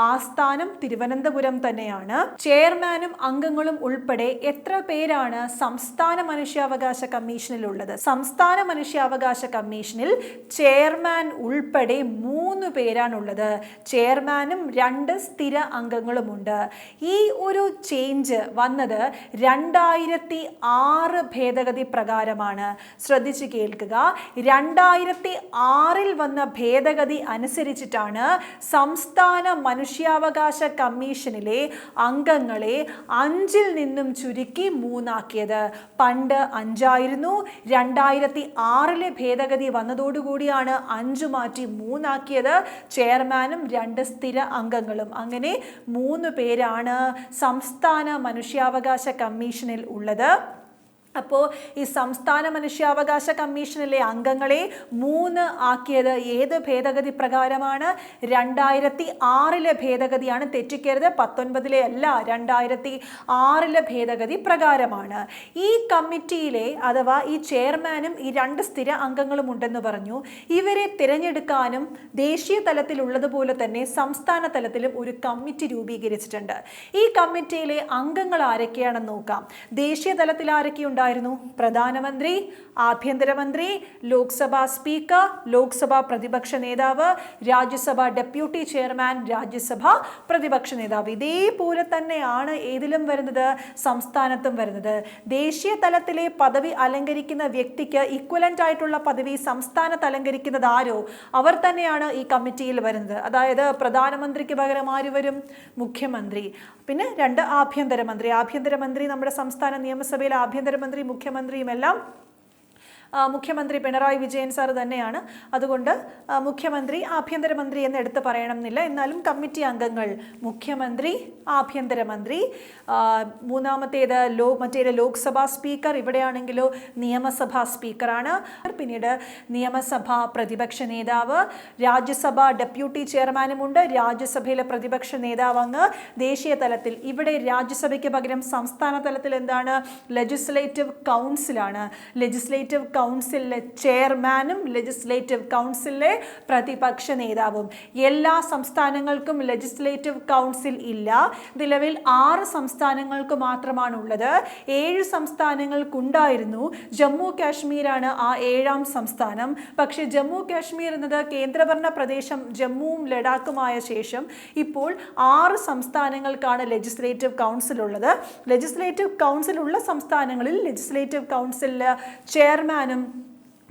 A: ആസ്ഥാനം തിരുവനന്തപുരം തന്നെയാണ്. ചെയർമാനും അംഗങ്ങളും ഉൾപ്പെടെ എത്ര പേരാണ് സംസ്ഥാന മനുഷ്യാവകാശ കമ്മീഷനിൽ ഉള്ളത്? സംസ്ഥാന മനുഷ്യാവകാശ കമ്മീഷനിൽ ചെയർമാൻ ഉൾപ്പെടെ 3 പേരാണുള്ളത്. ചെയർമാനും 2 സ്ഥിര അംഗങ്ങളുമുണ്ട്. ഈ ഒരു ചേഞ്ച് വന്നത് 2006 ഭേദഗതി പ്രകാരമാണ്. ശ്രദ്ധിച്ചു കേൾക്കുക. 2006 വന്ന ഭേദഗതി അനുസരിച്ചിട്ടാണ് സംസ്ഥാന മനുഷ്യാവകാശ കമ്മീഷനിലെ അംഗങ്ങളെ 5-ൽ നിന്നും ചുരുക്കി 3 ആക്കിയത്. പണ്ട് 5 ആയിരുന്നു. 2006 ഭേദഗതി വന്നതോടുകൂടിയാണ് 5 മാറ്റി 3 ആക്കിയത്. ചെയർമാനും 2 സ്ഥിര അംഗങ്ങളും. അങ്ങനെ 3 പേരാണ് സംസ്ഥാന മനുഷ്യാവകാശ കമ്മീഷനിൽ ഉള്ളത്. അപ്പോൾ ഈ സംസ്ഥാന മനുഷ്യാവകാശ കമ്മീഷനിലെ അംഗങ്ങളെ 3 ആക്കിയത് ഏത് ഭേദഗതി പ്രകാരമാണ്? 2006 ഭേദഗതിയാണ്. തെറ്റിക്കരുത്, 19 അല്ല, 2006 ഭേദഗതി പ്രകാരമാണ്. ഈ കമ്മിറ്റിയിലെ അഥവാ ഈ ചെയർമാനും ഈ 2 സ്ഥിര അംഗങ്ങളും ഉണ്ടെന്ന് പറഞ്ഞു. ഇവരെ തിരഞ്ഞെടുക്കാനും ദേശീയ തലത്തിലുള്ളതുപോലെ തന്നെ സംസ്ഥാന തലത്തിലും ഒരു കമ്മിറ്റി രൂപീകരിച്ചിട്ടുണ്ട്. ഈ കമ്മിറ്റിയിലെ അംഗങ്ങൾ ആരൊക്കെയാണെന്ന് നോക്കാം. ദേശീയ തലത്തിൽ ആരൊക്കെയുണ്ട്? പ്രധാനമന്ത്രി, ആഭ്യന്തരമന്ത്രി, ലോക്സഭാ സ്പീക്കർ, ലോക്സഭാ പ്രതിപക്ഷ നേതാവ്, രാജ്യസഭ ഡെപ്യൂട്ടി ചെയർമാൻ, രാജ്യസഭ പ്രതിപക്ഷ നേതാവ്. ഇതേപോലെ തന്നെയാണ് ഏതിലും വരുന്നത്? സംസ്ഥാനത്തും വരുന്നത്. ദേശീയ തലത്തിലെ പദവി അലങ്കരിക്കുന്ന വ്യക്തിക്ക് ഇക്വലന്റ് ആയിട്ടുള്ള പദവി സംസ്ഥാനത്ത് അലങ്കരിക്കുന്നത് ആരോ അവർ തന്നെയാണ് ഈ കമ്മിറ്റിയിൽ വരുന്നത്. അതായത് പ്രധാനമന്ത്രിക്ക് പകരം ആര് വരും? മുഖ്യമന്ത്രി. പിന്നെ 2 ആഭ്യന്തരമന്ത്രി. ആഭ്യന്തരമന്ത്രി നമ്മുടെ സംസ്ഥാന നിയമസഭയിലെ ആഭ്യന്തരമന്ത്രി മുഖ്യമന്ത്രിയുമെല്ലാം മുഖ്യമന്ത്രി പിണറായി വിജയൻ സാർ തന്നെയാണ്. അതുകൊണ്ട് മുഖ്യമന്ത്രി ആഭ്യന്തരമന്ത്രി എന്ന് എടുത്ത് പറയണമെന്നില്ല. എന്നാലും കമ്മിറ്റി അംഗങ്ങൾ മുഖ്യമന്ത്രി, ആഭ്യന്തരമന്ത്രി, മൂന്നാമത്തേത് മറ്റേത് ലോക്സഭാ സ്പീക്കർ, ഇവിടെയാണെങ്കിലോ നിയമസഭാ സ്പീക്കറാണ്. പിന്നീട് നിയമസഭാ പ്രതിപക്ഷ നേതാവ്, രാജ്യസഭ ഡെപ്യൂട്ടി ചെയർമാനുമുണ്ട്. രാജ്യസഭയിലെ പ്രതിപക്ഷ നേതാവ് അങ്ങ് ദേശീയ തലത്തിൽ, ഇവിടെ രാജ്യസഭയ്ക്ക് പകരം സംസ്ഥാന തലത്തിൽ എന്താണ്? ലെജിസ്ലേറ്റീവ് കൗൺസിലാണ്. ലെജിസ്ലേറ്റീവ് കൗൺസിലിലെ ചെയർമാനും ലെജിസ്ലേറ്റീവ് കൗൺസിലിലെ പ്രതിപക്ഷ നേതാവും. എല്ലാ സംസ്ഥാനങ്ങൾക്കും ലെജിസ്ലേറ്റീവ് കൗൺസിൽ ഇല്ല. നിലവിൽ 6 സംസ്ഥാനങ്ങൾക്ക് മാത്രമാണുള്ളത്. 7 സംസ്ഥാനങ്ങൾക്കുണ്ടായിരുന്നു. ജമ്മു കാശ്മീരാണ് ആ 7ാം സംസ്ഥാനം. പക്ഷേ ജമ്മു കാശ്മീർ എന്നത് കേന്ദ്രഭരണ പ്രദേശം ജമ്മുവും ലഡാക്കുമായ ശേഷം ഇപ്പോൾ 6 സംസ്ഥാനങ്ങൾക്കാണ് ലെജിസ്ലേറ്റീവ് കൗൺസിൽ ഉള്ളത്. ലെജിസ്ലേറ്റീവ് കൗൺസിൽ ഉള്ള സംസ്ഥാനങ്ങളിൽ ലെജിസ്ലേറ്റീവ് കൗൺസിലിലെ ചെയർമാനും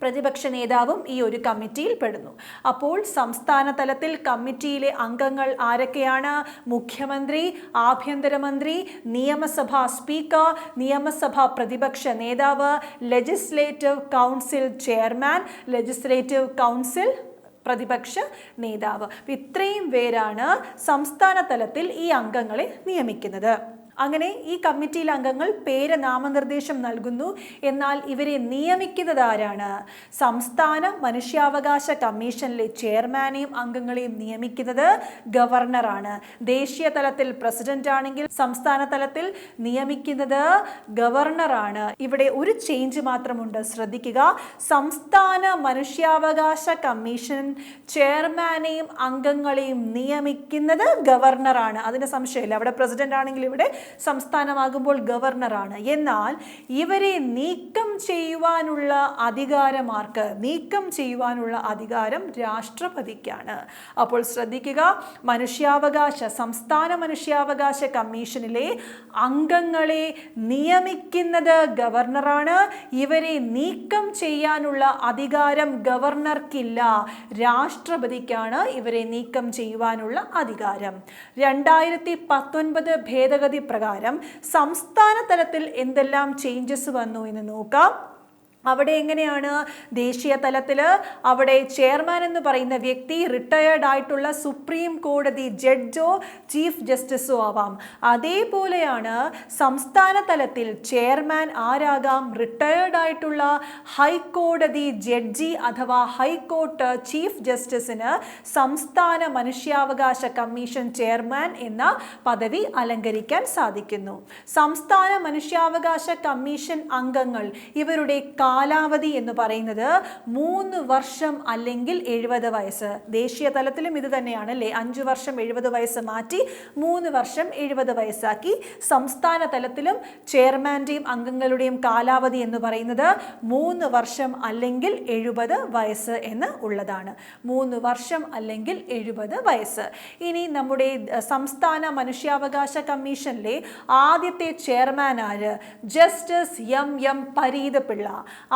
A: പ്രതിപക്ഷ നേതാവും ഈ ഒരു കമ്മിറ്റിയിൽ പെടുന്നു. അപ്പോൾ സംസ്ഥാന തലത്തിൽ കമ്മിറ്റിയിലെ അംഗങ്ങൾ ആരൊക്കെയാണ്? മുഖ്യമന്ത്രി, ആഭ്യന്തരമന്ത്രി, നിയമസഭാ സ്പീക്കർ, നിയമസഭാ പ്രതിപക്ഷ നേതാവ്, legislative council chairman, legislative council പ്രതിപക്ഷ നേതാവ്. ഇത്രയും പേരാണ് സംസ്ഥാന തലത്തിൽ ഈ അംഗങ്ങളെ നിയമിക്കുന്നത്. അങ്ങനെ ഈ കമ്മിറ്റിയിലെ അംഗങ്ങൾ പേര് നാമനിർദ്ദേശം നൽകുന്നു. എന്നാൽ ഇവരെ നിയമിക്കുന്നത് ആരാണ്? സംസ്ഥാന മനുഷ്യാവകാശ കമ്മീഷനിലെ ചെയർമാനെയും അംഗങ്ങളെയും നിയമിക്കുന്നത് ഗവർണറാണ്. ദേശീയ തലത്തിൽ പ്രസിഡന്റ് ആണെങ്കിൽ സംസ്ഥാന തലത്തിൽ നിയമിക്കുന്നത് ഗവർണറാണ്. ഇവിടെ ഒരു ചേഞ്ച് മാത്രമുണ്ട്, ശ്രദ്ധിക്കുക. സംസ്ഥാന മനുഷ്യാവകാശ കമ്മീഷൻ ചെയർമാനെയും അംഗങ്ങളെയും നിയമിക്കുന്നത് ഗവർണറാണ്. അതിന് സംശയമില്ല. അവിടെ പ്രസിഡന്റ് ആണെങ്കിൽ ഇവിടെ സംസ്ഥാനമാകുമ്പോൾ ഗവർണറാണ്. എന്നാൽ ഇവരെ നീക്കം ചെയ്യുവാനുള്ള അധികാരം ആർക്ക്? നീക്കം ചെയ്യുവാനുള്ള അധികാരം രാഷ്ട്രപതിക്കാണ്. അപ്പോൾ ശ്രദ്ധിക്കുക, സംസ്ഥാന മനുഷ്യാവകാശ കമ്മീഷനിലെ അംഗങ്ങളെ നിയമിക്കുന്നത് ഗവർണറാണ്. ഇവരെ നീക്കം ചെയ്യാനുള്ള അധികാരം ഗവർണർക്കില്ല, രാഷ്ട്രപതിക്കാണ് ഇവരെ നീക്കം ചെയ്യുവാനുള്ള അധികാരം. 2019 ഭേദഗതി പ്രകാരം സംസ്ഥാന തലത്തിൽ എന്തെല്ലാം ചേഞ്ചസ് വന്നു എന്ന് നോക്കാം. അവിടെ എങ്ങനെയാണ്? ദേശീയ തലത്തിൽ അവിടെ ചെയർമാൻ എന്ന് പറയുന്ന വ്യക്തി റിട്ടയേർഡ് ആയിട്ടുള്ള സുപ്രീം കോടതി ജഡ്ജോ ചീഫ് ജസ്റ്റിസോ ആവാം. അതേപോലെയാണ് സംസ്ഥാന തലത്തിൽ ചെയർമാൻ ആരാകാം? റിട്ടയേർഡ് ആയിട്ടുള്ള ഹൈക്കോടതി ജഡ്ജി അഥവാ ഹൈക്കോർട്ട് ചീഫ് ജസ്റ്റിസിന് സംസ്ഥാന മനുഷ്യാവകാശ കമ്മീഷൻ ചെയർമാൻ എന്ന പദവി അലങ്കരിക്കാൻ സാധിക്കുന്നു. സംസ്ഥാന മനുഷ്യാവകാശ കമ്മീഷൻ അംഗങ്ങൾ ഇവരുടെ കാലാവധി എന്ന് പറയുന്നത് 3 വർഷം അല്ലെങ്കിൽ 70 വയസ്സ്. ദേശീയ തലത്തിലും ഇത് തന്നെയാണ് അല്ലേ? 5 വർഷം 70 വയസ്സ് മാറ്റി 3 വർഷം 70 വയസ്സാക്കി. സംസ്ഥാന തലത്തിലും ചെയർമാന്റെയും അംഗങ്ങളുടെയും കാലാവധി എന്ന് പറയുന്നത് 3 വർഷം അല്ലെങ്കിൽ 70 വയസ്സ് എന്ന് ഉള്ളതാണ്. 3 വർഷം അല്ലെങ്കിൽ 70 വയസ്സ്. ഇനി നമ്മുടെ സംസ്ഥാന മനുഷ്യാവകാശ കമ്മീഷനിലെ ആദ്യത്തെ ചെയർമാൻ ആര്? Justice M Pareed Pillai.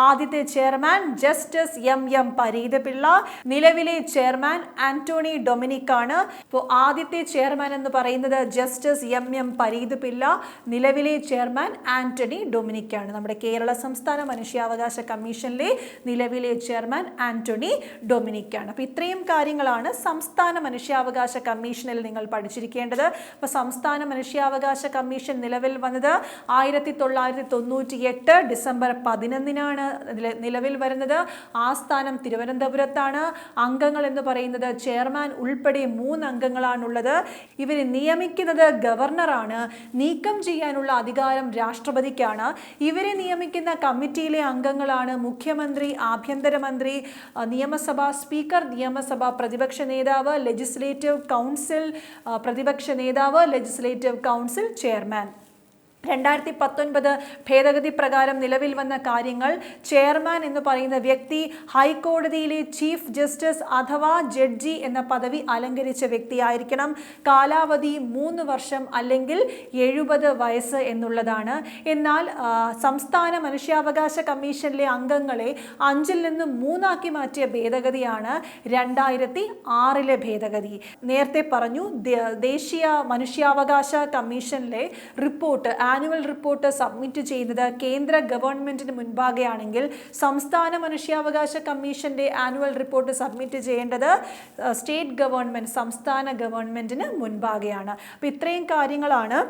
A: ആദ്യത്തെ chairman justice M Pareed Pillai. നിലവിലെ ചെയർമാൻ ആന്റണി ഡൊമിനിക് ആണ്. അപ്പോൾ ആദ്യത്തെ ചെയർമാൻ എന്ന് പറയുന്നത് ജസ്റ്റിസ് എം പരീദ് പിള്ള, നിലവിലെ ചെയർമാൻ ആന്റണി ഡൊമിനിക് ആണ്. നമ്മുടെ കേരള സംസ്ഥാന മനുഷ്യാവകാശ കമ്മീഷനിലെ നിലവിലെ ചെയർമാൻ ആന്റണി ഡൊമിനിക് ആണ്. അപ്പോൾ ഇത്രയും കാര്യങ്ങളാണ് സംസ്ഥാന മനുഷ്യാവകാശ കമ്മീഷനിൽ നിങ്ങൾ പഠിച്ചിരിക്കേണ്ടത്. അപ്പോൾ സംസ്ഥാന മനുഷ്യാവകാശ കമ്മീഷൻ നിലവിൽ വന്നത് 1998 ഡിസംബർ 11 നിലവിൽ വരുന്നത്. ആസ്ഥാനം തിരുവനന്തപുരത്താണ്. അംഗങ്ങൾ എന്ന് പറയുന്നത് ചെയർമാൻ ഉൾപ്പെടെ 3 അംഗങ്ങളാണുള്ളത്. ഇവരെ നിയമിക്കുന്നത് ഗവർണറാണ്. നീക്കം ചെയ്യാനുള്ള അധികാരം രാഷ്ട്രപതിക്കാണ്. ഇവരെ നിയമിക്കുന്ന കമ്മിറ്റിയിലെ അംഗങ്ങളാണ് മുഖ്യമന്ത്രി, ആഭ്യന്തരമന്ത്രി, നിയമസഭാ സ്പീക്കർ, നിയമസഭാ പ്രതിപക്ഷ നേതാവ്, ലെജിസ്ലേറ്റീവ് കൗൺസിൽ പ്രതിപക്ഷ നേതാവ്, ലെജിസ്ലേറ്റീവ് കൗൺസിൽ ചെയർമാൻ. 2019 ഭേദഗതി പ്രകാരം നിലവിൽ വന്ന കാര്യങ്ങൾ: ചെയർമാൻ എന്ന് പറയുന്ന വ്യക്തി ഹൈക്കോടതിയിലെ ചീഫ് ജസ്റ്റിസ് അഥവാ ജഡ്ജി എന്ന പദവി അലങ്കരിച്ച വ്യക്തിയായിരിക്കണം. കാലാവധി 3 വർഷം അല്ലെങ്കിൽ 70 വയസ്സ് എന്നുള്ളതാണ്. എന്നാൽ സംസ്ഥാന മനുഷ്യാവകാശ കമ്മീഷനിലെ അംഗങ്ങളെ 5-ൽ നിന്ന് 3 മാറ്റിയ ഭേദഗതിയാണ് 2006 ഭേദഗതി. നേരത്തെ പറഞ്ഞു ദേശീയ മനുഷ്യാവകാശ കമ്മീഷനിലെ റിപ്പോർട്ട് ആനുവൽ റിപ്പോർട്ട് സബ്മിറ്റ് ചെയ്യുന്നത് കേന്ദ്ര ഗവൺമെൻറ്റിന് മുൻപാകെയാണെങ്കിൽ സംസ്ഥാന മനുഷ്യാവകാശ കമ്മീഷൻ്റെ ആനുവൽ റിപ്പോർട്ട് സബ്മിറ്റ് ചെയ്യേണ്ടത് സ്റ്റേറ്റ് ഗവൺമെൻറ്, സംസ്ഥാന ഗവൺമെൻറ്റിന് മുൻപാകെയാണ്. അപ്പോൾ ഇത്രയും കാര്യങ്ങളാണ്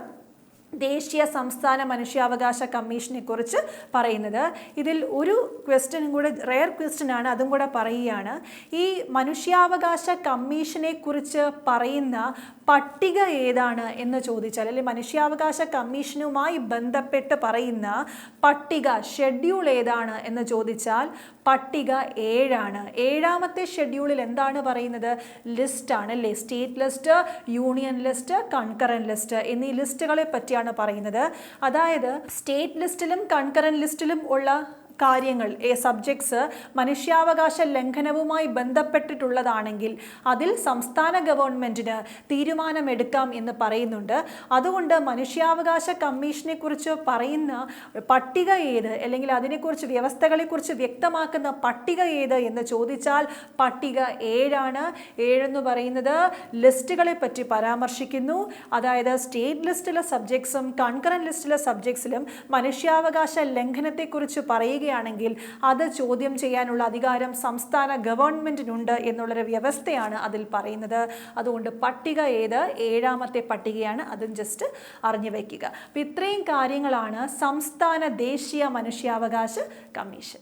A: ദേശീയ സംസ്ഥാന മനുഷ്യാവകാശ കമ്മീഷനെ കുറിച്ച് പറയുന്നത്. ഇതിൽ ഒരു ക്വസ്റ്റ്യനും കൂടെ റെയർ ക്വസ്റ്റ്യൻ ആണ്, അതും കൂടെ പറയുകയാണ്. ഈ മനുഷ്യാവകാശ കമ്മീഷനെ കുറിച്ച് പറയുന്ന പട്ടിക ഏതാണ് എന്ന് ചോദിച്ചാൽ, അല്ലെങ്കിൽ മനുഷ്യാവകാശ കമ്മീഷനുമായി ബന്ധപ്പെട്ട് പറയുന്ന പട്ടിക, ഷെഡ്യൂൾ ഏതാണ് എന്ന് ചോദിച്ചാൽ പട്ടിക 7 ഏഴാമത്തെ ഷെഡ്യൂളിൽ എന്താണ് പറയുന്നത്? ലിസ്റ്റാണ് അല്ലേ? State list, union list, concurrent list എന്നീ ലിസ്റ്റുകളെ പറ്റിയാണ് പറയുന്നത്. അതായത് സ്റ്റേറ്റ് ലിസ്റ്റിലും കൺകറന്റ് ലിസ്റ്റിലും ഉള്ള കാര്യങ്ങൾ, സബ്ജക്ട്സ് മനുഷ്യാവകാശ ലംഘനവുമായി ബന്ധപ്പെട്ടിട്ടുള്ളതാണെങ്കിൽ അതിൽ സംസ്ഥാന ഗവൺമെൻറ്റിന് തീരുമാനമെടുക്കാം എന്ന് പറയുന്നുണ്ട്. അതുകൊണ്ട് മനുഷ്യാവകാശ കമ്മീഷനെ കുറിച്ച് പറയുന്ന പട്ടിക ഏത്, അല്ലെങ്കിൽ അതിനെക്കുറിച്ച് വ്യവസ്ഥകളെക്കുറിച്ച് വ്യക്തമാക്കുന്ന പട്ടിക ഏത് എന്ന് ചോദിച്ചാൽ പട്ടിക 7 എന്ന് പറയുന്നത് ലിസ്റ്റുകളെ പറ്റി പരാമർശിക്കുന്നു. അതായത് സ്റ്റേറ്റ് ലിസ്റ്റിലെ സബ്ജക്ട്സും കൺകറന്റ് ലിസ്റ്റിലെ സബ്ജക്ട്സിലും മനുഷ്യാവകാശ ലംഘനത്തെക്കുറിച്ച് പറയുക ാണെങ്കിൽ അത് ചോദ്യം ചെയ്യാനുള്ള അധികാരം സംസ്ഥാന ഗവൺമെന്റിനുണ്ട് എന്നുള്ളൊരു വ്യവസ്ഥയാണ് അതിൽ പറയുന്നത്. അതുകൊണ്ട് പട്ടിക ഏത്? 7ാമത്തെ പട്ടികയാണ്. അതും ജസ്റ്റ് അറിഞ്ഞു വയ്ക്കുക. അപ്പോൾ ഇത്രയും കാര്യങ്ങളാണ് സംസ്ഥാന ദേശീയ മനുഷ്യാവകാശ കമ്മീഷൻ.